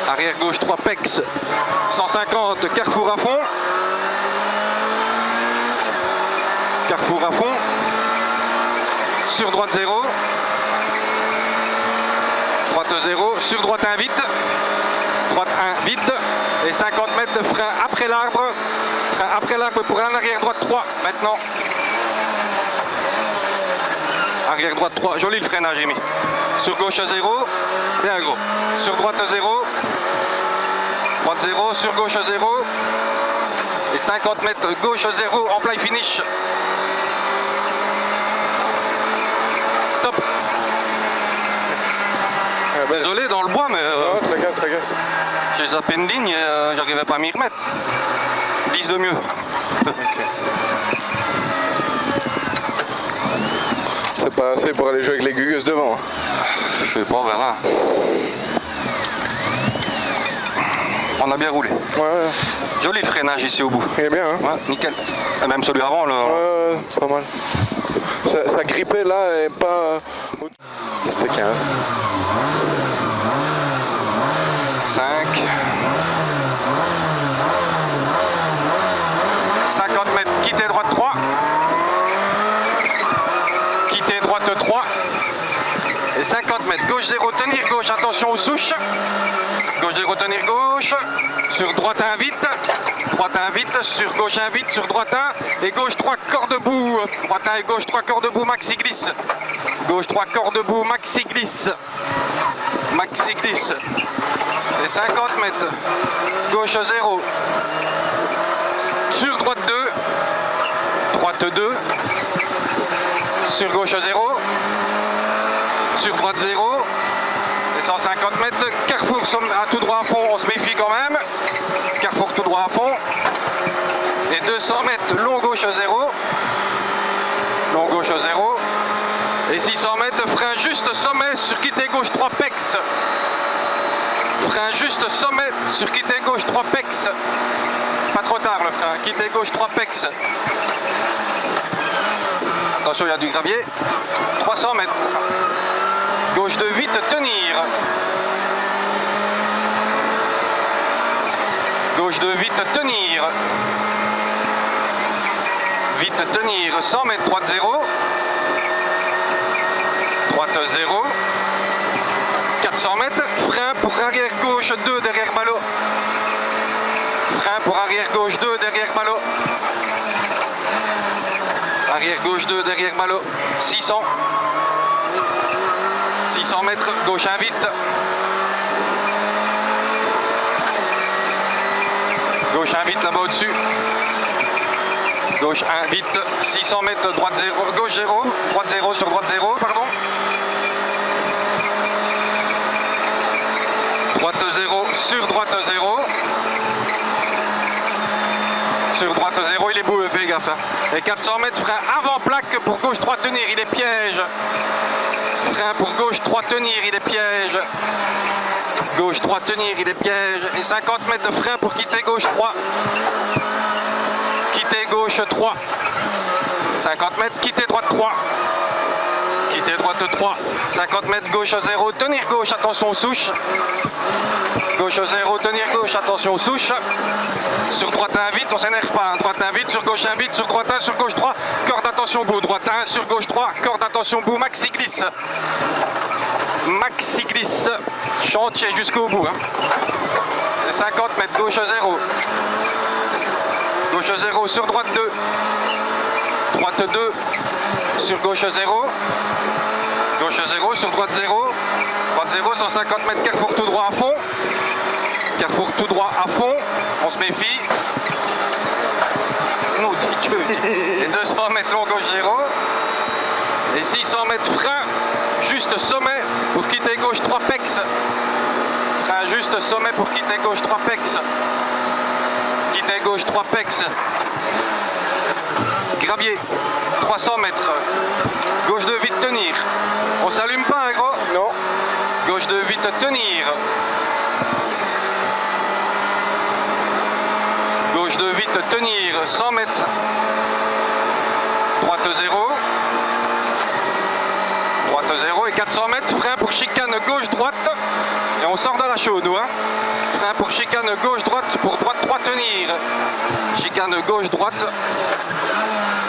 Arrière gauche 3, pex. 150, carrefour à fond. Carrefour à fond. Sur droite 0. Droite 0. Sur droite 1 vite. Droite 1 vite. Et 50 mètres de frein après l'arbre. Frein après l'arbre pour un arrière droite 3 maintenant. Arrière droite 3. Joli le freinage, j'ai mis. Sur gauche 0. Bien gros. Sur droite 0. Droite 0. Sur gauche 0. Et 50 mètres gauche 0 en fly finish. Top. Désolé dans le bois, mais Tracasse. j'ai zappé une ligne et j'arrivais pas à m'y remettre. 10 de mieux. C'est pas assez pour aller jouer avec les gugus devant. Je sais pas, on verra. On a bien roulé. Ouais, Joli le freinage ici au bout. il est bien, hein. Ouais, nickel. Et même celui avant, là. Ouais, pas mal. Ça grippait là et pas... C'était 15. 5. 50 mètres, quitter droite 3. Quitter droite 3. Et 50 mètres, gauche 0, tenir gauche, attention aux souches. Gauche 0, tenir gauche. Sur droite 1 vite. Droite 1 vite, sur gauche 1 vite, sur droite 1. Et gauche 3, corps debout. Droite 1 et gauche 3, corps debout, maxi glisse. Gauche 3, corps debout, maxi glisse. Maxi glisse. Et 50 mètres. Gauche 0. Sur droite 2. Droite 2. Sur gauche 0. Sur droite 0. Et 150 mètres. Carrefour à tout droit à fond. On se méfie quand même. Carrefour tout droit à fond. Et 200 mètres. Long gauche 0. Long gauche 0. Et 600 mètres. Frein juste sommet sur quitter gauche 3 pex. Frein juste sommet sur quitter gauche 3 pex. Pas trop tard le frein. Quitter gauche 3 pex. Attention, il y a du gravier. 300 mètres. Gauche de vite, tenir. Gauche de vite, tenir. Vite, tenir. 100 mètres, droite 0. Droite 0. 400 mètres. Frein pour arrière gauche 2 derrière ballot. Frein pour arrière gauche 2 derrière ballot. Arrière gauche 2 derrière ballot. 600. 600 mètres, gauche 1 vite. Gauche 1 vite là-bas au-dessus. Gauche 1 vite. 600 mètres, droite 0. Gauche 0. Droite 0 sur droite 0, pardon. Droite 0 sur droite 0. Sur droite 0, il est beau, fais gaffe. Hein. Et 400 mètres, frein avant plaque pour gauche 3 tenir, il est piège. Frein pour gauche 3 tenir, il est piège. Gauche 3 tenir, il est piège. Et 50 mètres de frein pour quitter gauche 3. Quitter gauche 3. 50 mètres, quitter droite 3. Quitter droite 3. 50 mètres, gauche 0, tenir gauche, attention aux souches. Gauche 0, tenir gauche, attention aux souches. Sur droite 1 vite, on s'énerve pas. Hein. Droite 1 vite, sur gauche 1 vite, sur droite 1, sur gauche 3. Corde attention bout. Droite 1, sur gauche 3. Corde attention bout. Maxi glisse. Maxi glisse. Chantier jusqu'au bout. Hein. 50 mètres, gauche 0. Gauche 0, sur droite 2. Droite 2, sur gauche 0. Gauche 0, sur droite 0. Droite 0, 150 mètres, carrefour tout droit à fond. Carrefour tout droit à fond. On se méfie. Nous dit Dieu. Et 200 mètres long gauche 0. Et 600 mètres frein. Juste sommet pour quitter gauche 3 pex. Frein juste sommet pour quitter gauche 3 pex. Quitter gauche 3 pex. Gravier, 300 mètres. Gauche 2 vite tenir. On s'allume pas, hein, gros? Non. Gauche 2 vite tenir. Gauche 2 vite tenir. 100 mètres. Droite 0. Droite 0 et 400 mètres. Frein pour chicane gauche-droite. Et on sort dans la chaude, hein. Frein pour chicane gauche-droite. Pour droite 3 tenir. Chicane gauche-droite.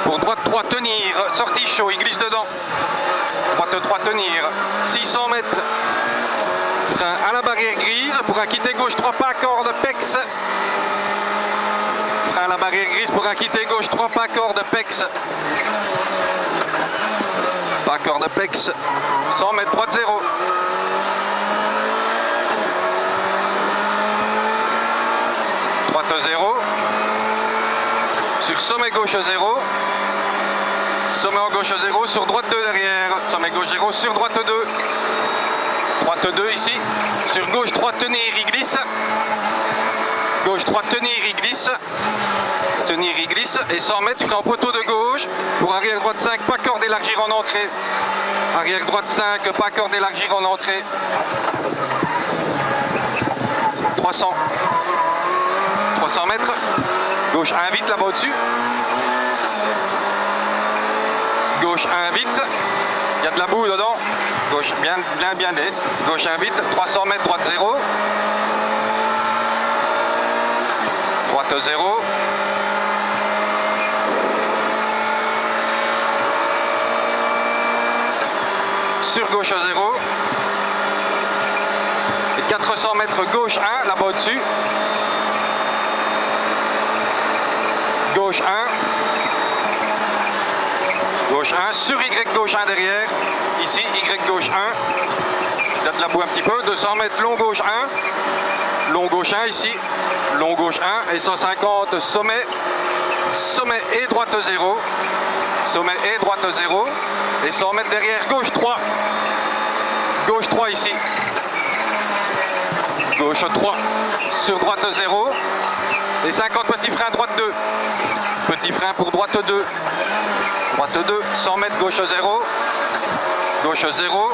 Pour droite 3 tenir. Sortie chaud, il glisse dedans. Droite 3 tenir. 600 mètres. Frein à la barrière grise pour un quitter gauche 3 pas corde pex. Frein à la barrière grise pour un quitter gauche 3 pas corde pex. Pas corde pex. 100 mètres droite 0. Droite 0. Sur sommet gauche 0. Sommet en gauche 0 sur droite 2 derrière. Sommet gauche 0 sur droite 2. Droite 2 ici. Sur gauche 3 tenir, il glisse. Gauche 3 tenir, il glisse. Tenir, il glisse. Et 100 mètres, frein en poteau de gauche. Pour arrière droite 5, pas corde élargir en entrée. Arrière droite 5, pas corde élargir en entrée. 300. 300 mètres. Gauche 1 vite là-bas au-dessus. Gauche 1 vite. Il y a de la boue dedans. Gauche bien. Gauche 1 vite. 300 mètres, droite 0. Droite 0. Sur gauche 0. Et 400 mètres gauche 1, là-bas au-dessus. Gauche 1. Gauche 1, sur Y gauche 1 derrière. Ici, Y gauche 1. Il y a de la boue un petit peu. 200 mètres long gauche 1. Long gauche 1 ici. Long gauche 1. Et 150 sommet. Sommet et droite 0. Sommet et droite 0. Et 100 mètres derrière gauche 3. Gauche 3 ici. Gauche 3. Sur droite 0. Et 50 petits freins droite 2. Petit frein pour droite 2. Droite 2, 100 mètres gauche 0. Gauche 0.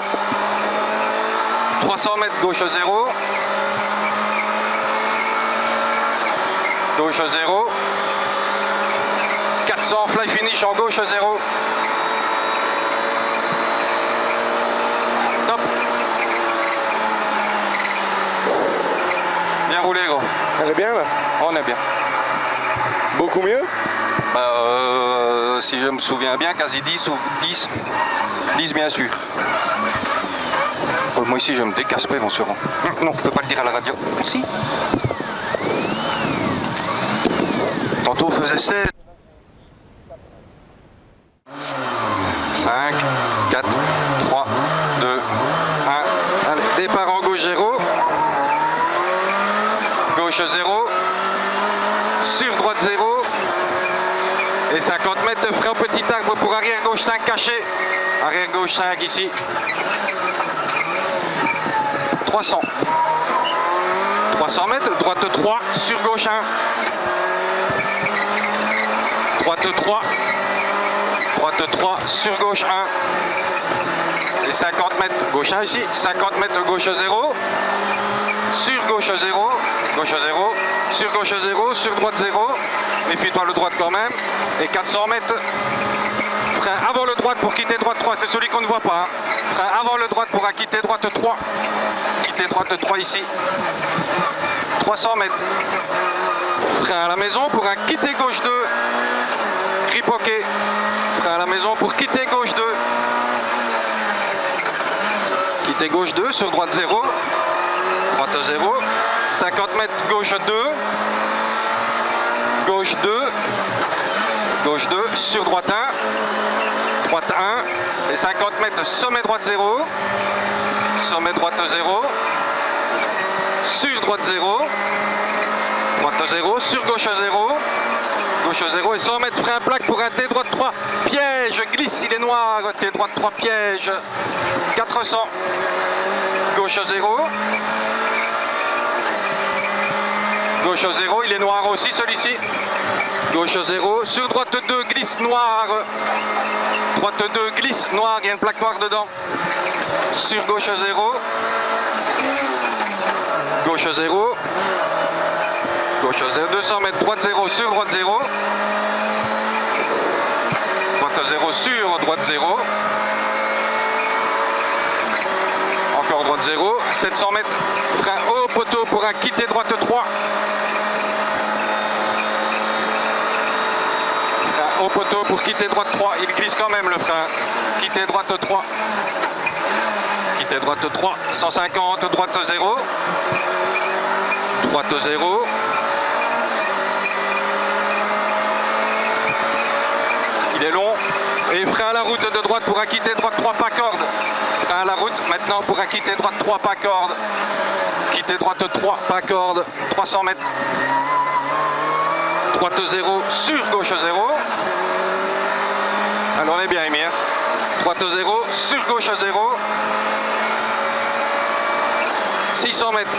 300 mètres gauche 0. Gauche 0. 400 fly finish en gauche 0. Top. Bien roulé gros. Elle est bien là? On est bien. Beaucoup mieux? Si je me souviens bien, quasi 10 ou 10. 10 bien sûr. Moi ici je me décasse pas, ils vont se rendre. Non, on peut pas le dire à la radio. Merci. Tantôt on faisait 16. 5, 4, 3, 2, 1. Allez, départ en gauche 0. Gauche 0. Sur droite 0. Et 50 mètres de frein au petit arbre pour arrière gauche 5 caché. Arrière gauche 5 ici. 300. 300 mètres, droite 3 sur gauche 1. Droite 3. Droite 3 sur gauche 1. Et 50 mètres, gauche 1 ici. 50 mètres gauche 0. Sur gauche 0. Gauche 0. Sur gauche 0. Sur droite 0. Méfie-toi le droite quand même. Et 400 mètres. Frein avant le droite pour quitter droite 3. C'est celui qu'on ne voit pas. Hein. Frein avant le droite pour quitter droite 3. Quitter droite 3 ici. 300 mètres. Frein à la maison pour un quitter gauche 2. Grip hockey. Frein à la maison pour quitter gauche 2. Quitter gauche 2 sur droite 0. Droite 0. 50 mètres gauche 2. Gauche 2. Gauche 2 sur droite 1. Droite 1. Et 50 mètres sommet droite 0. Sommet droite 0. Sur droite 0. Droite 0. Sur gauche 0. Gauche 0 et 100 mètres frein plaque pour un T droite 3. Piège, glisse, il est noir. T droite 3 piège. 400. Gauche 0. Gauche 0, il est noir aussi celui-ci. Gauche 0, sur droite 2, glisse noir. Droite 2, glisse noir, il y a une plaque noire dedans. Sur gauche 0. Gauche 0. Gauche 0, 200 mètres, droite 0, sur droite 0. Droite 0, sur droite 0. Encore droite 0, 700 mètres, frein au poteau pour un quitter droite 3. Frein au poteau pour quitter droite 3, il glisse quand même le frein. Quitter droite 3. Quitter droite 3, 150, droite 0. Droite 0. Il est long. Et frein à la route de droite pour un quitter droite 3, pas corde. Frein à la route maintenant pour un quitter droite 3, pas corde. Quitter droite 3, pas corde. 300 mètres. Droite 0, sur gauche 0. Alors on est bien, Emir. Droite 0, sur gauche 0. 600 mètres.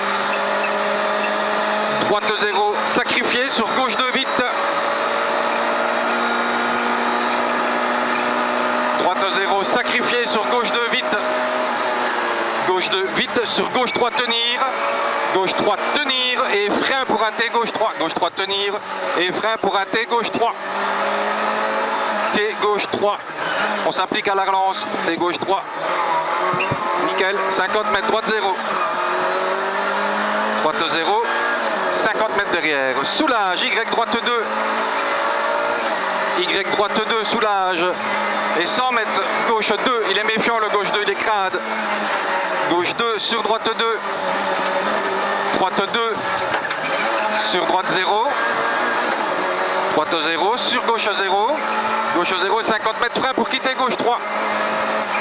Droite 0, sacrifié sur gauche 2, vite. Droite 0, sacrifié sur gauche 2, vite. Gauche 2, vite, sur gauche 3, tenir. Gauche 3, tenir, et frein pour un T, gauche 3. Gauche 3, tenir, et frein pour un T, gauche 3. T, gauche 3. On s'applique à la relance, T, gauche 3. Nickel, 50 mètres, droite 0. Droite 0, 50 mètres derrière. Soulage, Y droite 2. Y droite 2, soulage. Et 100 mètres, gauche 2, il est méfiant le gauche 2, il est crade. Gauche 2, sur droite 2. Droite 2, sur droite 0. Droite 0, sur gauche 0. Gauche 0 et 50 mètres, frein pour quitter gauche 3.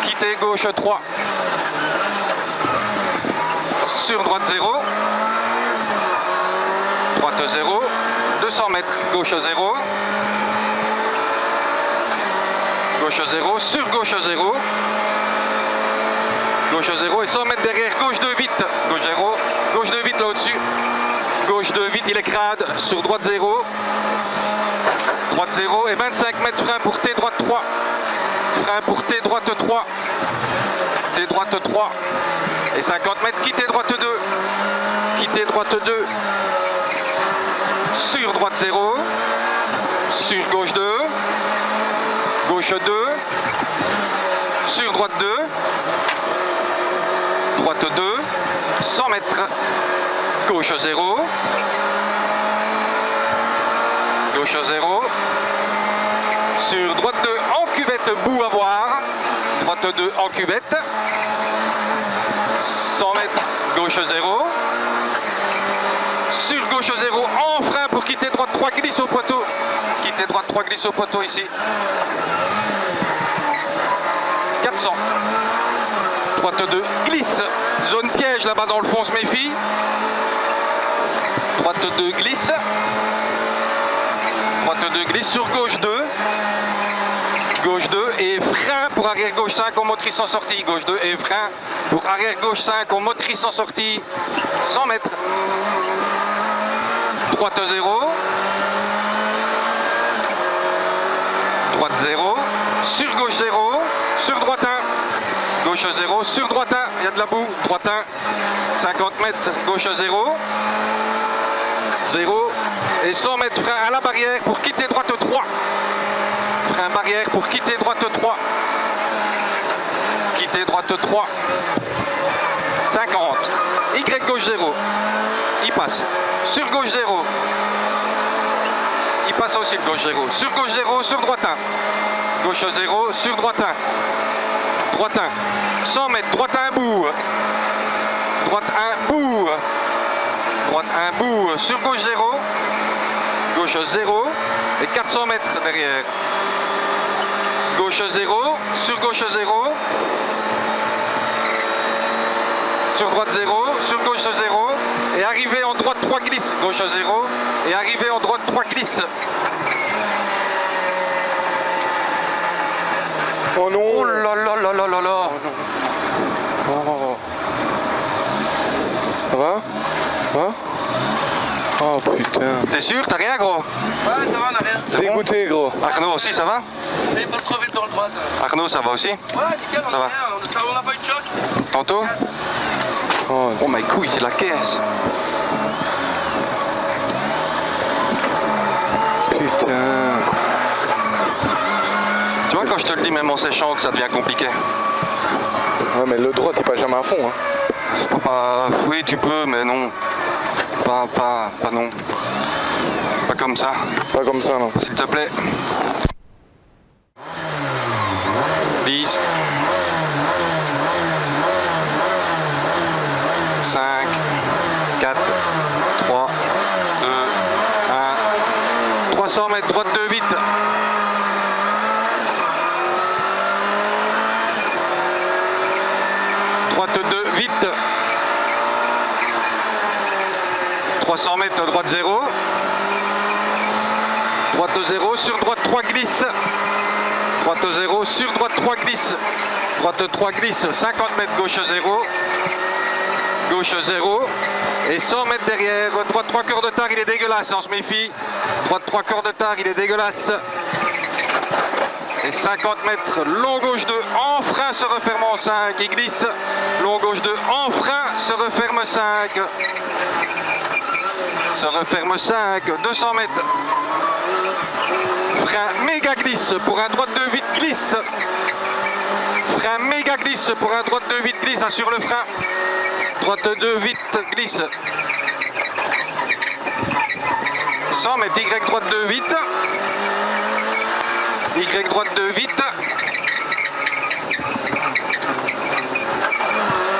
Quitter gauche 3. Sur droite 0. Droite 0, 200 mètres, gauche 0. Gauche 0, sur gauche 0. Gauche 0 et 100 mètres derrière, gauche 2 vite. Gauche 0, gauche 2 vite là au-dessus. Gauche 2 vite, il est crade, sur droite 0. Droite 0 et 25 mètres, frein pour T droite 3. Frein pour T droite 3. T droite 3. Et 50 mètres, quitter droite 2. Quitter droite 2. Sur droite 0. Sur gauche 2. Gauche 2. Sur droite 2. Droite 2. 100 mètres. Gauche 0. Gauche 0. Sur droite 2 en cuvette, bout à voir. Droite 2 en cuvette. 100 mètres. Gauche 0. Sur gauche 0 en frein pour quitter droite 3, glisse au poteau. Quitter droite 3, glisse au poteau ici. 400. Droite 2, glisse. Zone piège là-bas dans le fond, on se méfie. Droite 2, glisse. Droite 2, glisse sur gauche 2. Gauche 2 et frein pour arrière gauche 5 en motrice en sortie. Gauche 2 et frein pour arrière gauche 5 en motrice en sortie. 100 mètres. Droite 0. Droite 0. Sur gauche 0. Sur droite 1. Gauche 0. Sur droite 1. Il y a de la boue. Droite 1. 50 mètres. Gauche 0. 0. Et 100 mètres frein à la barrière pour quitter droite 3. Frein barrière pour quitter droite 3. Quitter droite 3. 50. Y gauche 0. Il passe. Sur gauche 0. Il passe aussi le gauche 0. Sur gauche 0, sur droite 1. Gauche 0, sur droite 1. Droite 1. 100 mètres, droite 1 bout. Droite 1 bout. Droite 1 bout. Sur gauche 0. Gauche 0. Et 400 mètres derrière. Gauche 0. Sur gauche 0. Sur droite 0. Sur gauche 0. Et arrivé en droite 3 glisse. Gauche 0. Et arrivé en droite 3 glisse. Oh non. Oh là là là là là là. Oh. Ça va? Hein? Oh putain. T'es sûr? T'as rien, gros? Ouais, ça va, on a rien. Dégoûté, gros. Arnaud aussi, ça va? Il passe trop vite dans le droit. Arnaud, ça va aussi? Ouais, nickel, on Ça a va. rien. On n'a pas eu de choc. Tantôt? Oh, Oh, mes couilles, c'est la caisse. putain. Tu vois, quand je te le dis, même en séchant, que ça devient compliqué. Ouais, mais le droit, t'es pas jamais à fond, hein. Oui, tu peux, mais non. Pas non. Pas comme ça, Pas comme ça, non. s'il te plaît. 10. 5, 4, 3, 2, 1. 300 mètres, droite de vite. Droite 2, vite. 300 mètres, droite 0. Droite 0, sur droite 3 glisse. Droite 0, sur droite 3 glisse. Droite 3 glisse, 50 mètres, gauche 0. Gauche 0. Et 100 mètres derrière, droite 3 quarts de tard, il est dégueulasse, on se méfie. Droite 3 quarts de tard, il est dégueulasse. Et 50 mètres, long gauche 2, en frein, se referme en 5, il glisse. Long gauche 2, en frein, se referme 5. Se referme 5, 200 mètres. Frein méga glisse pour un droite 2 vite glisse. Frein méga glisse pour un droite 2 vite glisse, assure le frein. Droite 2 vite glisse. 100 mètres, Y droite 2 vite. Y droite 2 vite.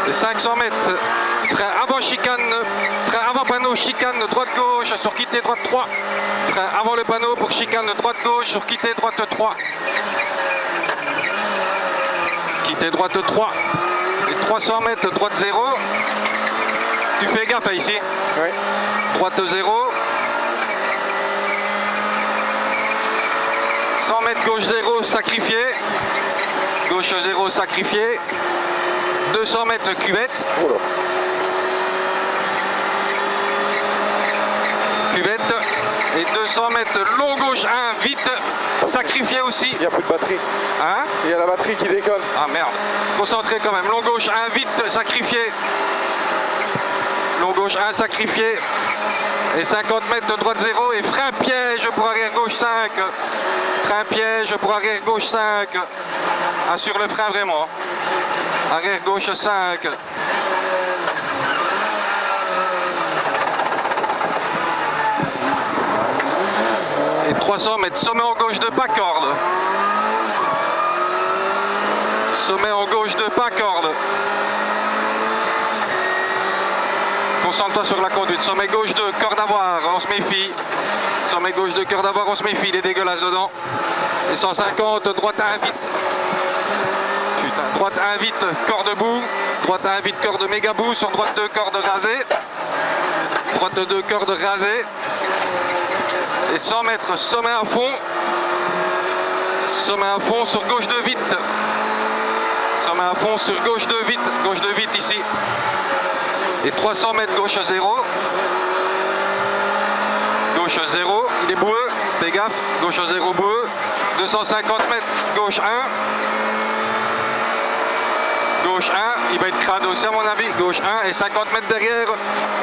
Et 500 mètres. Frein avant chicane. Frein avant panneau, chicane droite gauche sur quitter droite 3. Frein avant le panneau pour chicane droite gauche sur quitter droite 3. Quitter droite 3. Et 300 mètres droite 0. Tu fais gaffe hein, ici. Oui. Droite 0. 100 mètres gauche 0 sacrifié. Gauche 0 sacrifié. 200 mètres cuvette. Oh là. Cuvette. Et 200 mètres long gauche 1 vite. Sacrifié aussi. Il n'y a plus de batterie. Hein? Il y a la batterie qui déconne. Ah merde. Concentré quand même. Long gauche 1 vite sacrifié. Long gauche 1 sacrifié. Et 50 mètres de droite 0. Et frein piège pour arrière gauche 5. Frein piège pour arrière gauche 5. Assure le frein vraiment. Arrière gauche 5. Et 300 mètres. Sommet en gauche de pas corde. Sommet en gauche de pas corde. Concentre-toi sur la conduite. Sommet gauche de corde à voir, on se méfie. Sommet gauche de corde à voir, on se méfie, il est dégueulasse dedans. Et 150, droite 1 vite. Putain, droite 1 vite, corde bout. Droite 1 vite, corde méga bout. Sur droite 2, corde rasée. Droite 2, corde rasée. Et 100 mètres, sommet à fond. Sommet à fond sur gauche 2 vite. Sommet à fond sur gauche 2 vite. Gauche 2 vite ici. Et 300 mètres gauche 0. Gauche 0, il est boueux, fais gaffe. Gauche 0 boueux. 250 mètres, gauche 1. Gauche 1, il va être crade aussi à mon avis. Gauche 1 et 50 mètres derrière.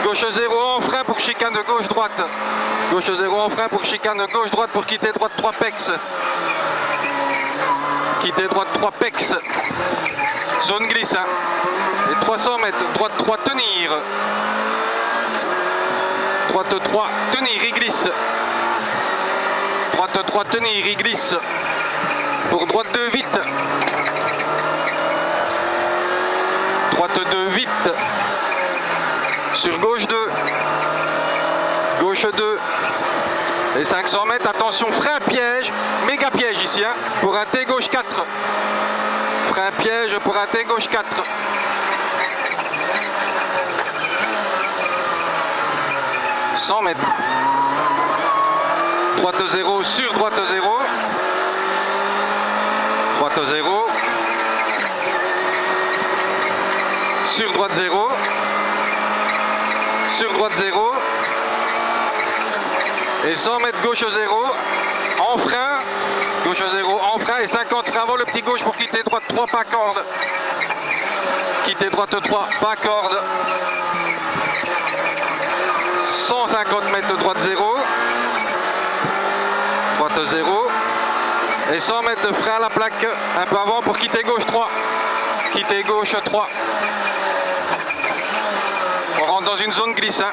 Gauche 0 en frein pour chicane de gauche-droite. Gauche 0 en frein pour chicane de gauche-droite pour quitter droite 3 pex. Quitter droite 3 pex. Zone glisse. Hein. Et 300 mètres, droite 3 tenir. Droite 3 tenir, il glisse. Droite 3 tenir, il glisse. Pour droite 2 vite. Droite 2 vite. Sur gauche 2. Gauche 2. Et 500 mètres, attention, frein piège. Méga piège ici, hein, pour un T gauche 4. Frein piège pour un T gauche 4. 100 mètres. Droite 0 sur droite 0. Droite 0. Sur droite 0. Sur droite 0. Et 100 mètres gauche 0, en frein, gauche 0, en frein et 50 frein avant le petit gauche pour quitter droite 3, pas corde. Quitter droite 3, pas corde. 150 mètres droite 0, droite 0. Et 100 mètres de frein à la plaque, un peu avant pour quitter gauche 3. Quitter gauche 3. On rentre dans une zone glisse.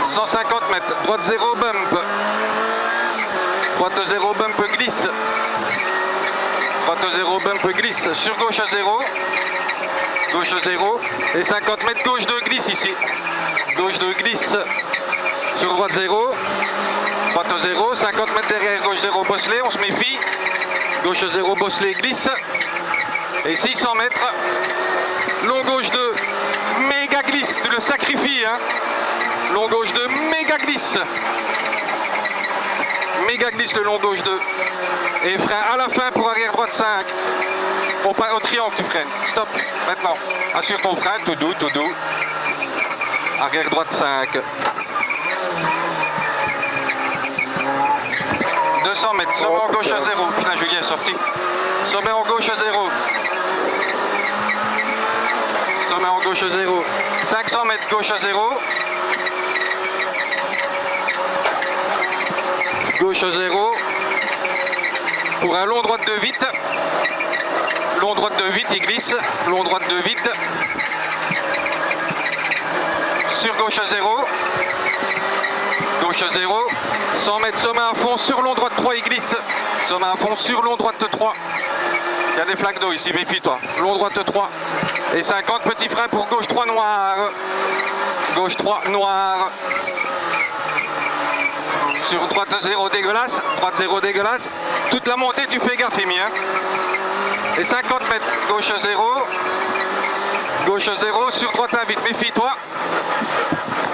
150 mètres, droite 0, bump. Droite 0, bump, glisse. Droite 0, bump, glisse. Sur gauche 0. Gauche 0. Et 50 mètres, gauche 2, glisse ici. Gauche 2, glisse. Sur droite 0. Droite 0. 50 mètres derrière, gauche 0, bosselet. On se méfie. Gauche 0, bosselet, glisse. Et 600 mètres. Long gauche 2. Méga glisse. Tu le sacrifies, hein. Long gauche 2, méga glisse. Méga glisse le long gauche 2. Et frein à la fin pour arrière droite 5. Au triangle tu freines. Stop. Maintenant. Assure ton frein. Tout doux, tout doux. Arrière droite 5. 200 mètres. Sommet en gauche 0. Putain, Julien est sorti. Sommet en gauche 0. Sommet en gauche 0. 500 mètres gauche 0. Gauche 0. Pour un long droite de vite. Long droite de vite, il glisse. Long droite de vite. Sur gauche 0. Gauche 0. 100 mètres sommet à fond sur long droite 3, il glisse. Sommet à fond sur long droite 3. Il y a des flaques d'eau ici, méfie-toi. Long droite 3. Et 50 petits freins pour gauche 3 noir. Gauche 3 noir. Sur droite 0 dégueulasse. Droite 0 dégueulasse. Toute la montée, tu fais gaffe, Amy. Hein. Et 50 mètres. Gauche 0. Gauche 0. Sur droite 1 vite. Méfie-toi.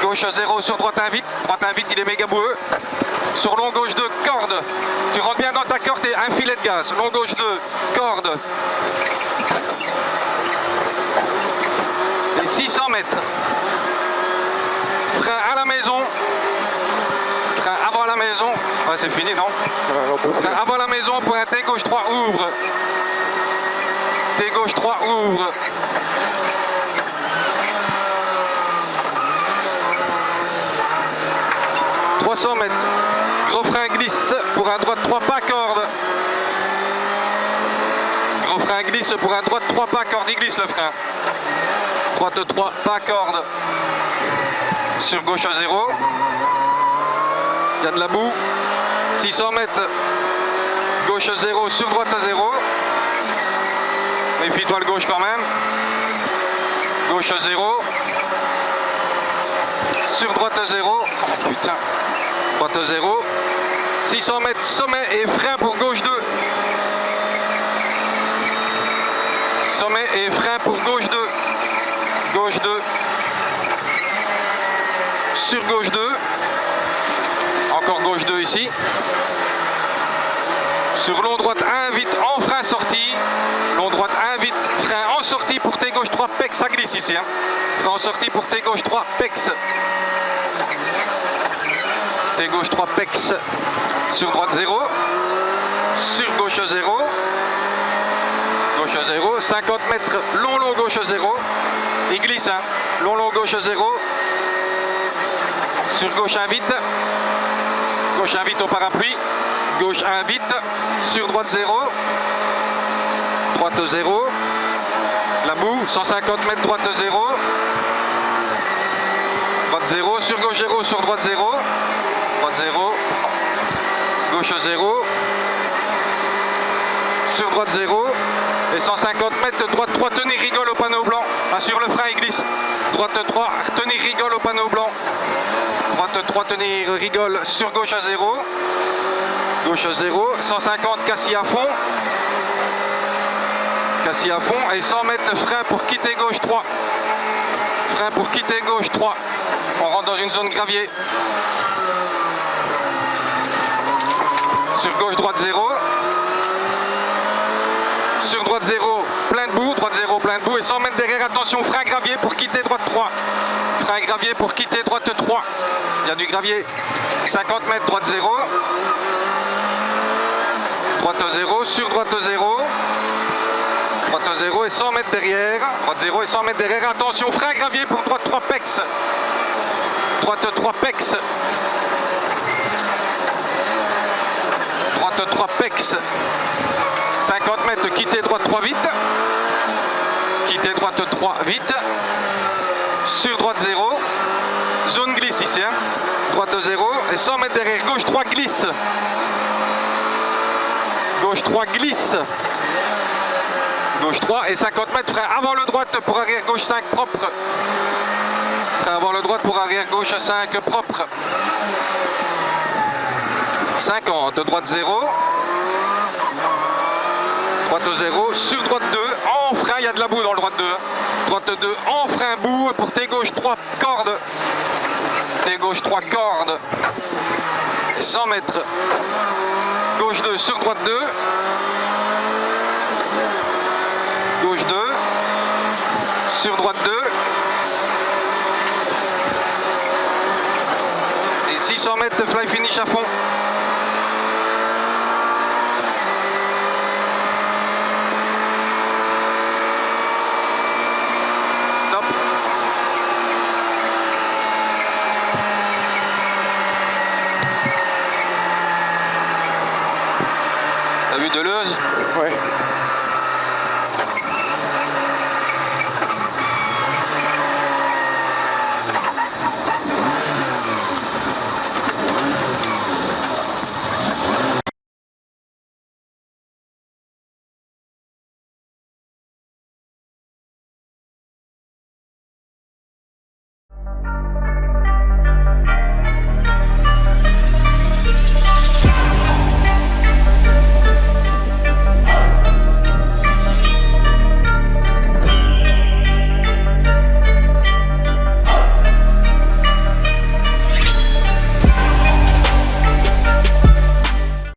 Gauche 0. Sur droite 1 vite. Droite 1 vite, il est méga boueux. Sur long gauche 2, corde. Tu rentres bien dans ta corde et un filet de gaz. Long gauche 2, corde. Et 600 mètres. Frein à la maison. Frein avant la maison. Ouais, c'est fini, non? Frein avant la maison pour un T gauche 3, ouvre. T gauche 3, ouvre. « 300 mètres. Gros frein glisse pour un droite 3 pas corde. Gros frein glisse pour un droite 3 pas corde. Il glisse le frein. Droite 3 pas corde. Sur gauche 0. Il y a de la boue. 600 mètres. Gauche 0 sur droite 0. Méfie-toi le gauche quand même. Gauche 0. Sur droite 0. Putain. Droite 0. 600 mètres sommet et frein pour gauche 2. Sommet et frein pour gauche 2. Gauche 2. Sur gauche 2. Encore gauche 2 ici. Sur long droite 1 vite en frein sortie. Long droite 1 vite frein en sortie pour T gauche 3 pex. Ça glisse ici. Hein. Frein en sortie pour T gauche 3 pex. T gauche 3 pex. Sur droite 0. Sur gauche 0. Gauche 0. 50 mètres long gauche 0. Il glisse. Hein. Long gauche 0. Sur gauche 1 vite. Gauche 1 vite au parapluie. Gauche 1 vite. Sur droite 0. Droite 0. La boue. 150 mètres droite 0. Droite 0. Sur gauche 0. Sur droite 0. Droite 0. Gauche 0. Sur droite 0. Et 150 mètres droite 3. Tenir rigole au panneau blanc. Assure le frein, il glisse. Droite 3. Tenir rigole au panneau blanc. Droite 3. Tenir rigole sur gauche 0. Gauche 0. 150 cassis à fond. Cassis à fond. Et 100 mètres frein pour quitter gauche 3. Frein pour quitter gauche 3. On rentre dans une zone gravier. Sur gauche, droite 0. Sur droite 0, plein de boue. Droite 0, plein de boue. Et 100 mètres derrière, attention, frein gravier pour quitter droite 3. frein et gravier pour quitter droite 3. Il y a du gravier. 50 mètres, droite 0. Droite 0, sur droite 0. Droite 0 et 100 mètres derrière. Droite 0 et 100 mètres derrière. Attention, frein et gravier pour droite 3 pex. Droite 3 pex. Droite 3 pex. 50 mètres, quittez droite 3 vite. Quittez droite 3 vite. Sur droite 0. Zone glisse ici. Hein. Droite 0 et 100 mètres derrière. Gauche 3 glisse. Gauche 3 glisse. Gauche 3 et 50 mètres. Frein avant le droite pour arrière gauche 5 propre. Frein avant le droite pour arrière gauche 5 propre. 50. Droite 0. Droite 0, sur droite 2, en frein, il y a de la boue dans le droite 2. Droite 2, en frein boue pour T gauche 3 cordes. T gauche 3 cordes. 100 mètres. Gauche 2, sur droite 2. Gauche 2. Sur droite 2. Et 600 mètres de fly finish à fond.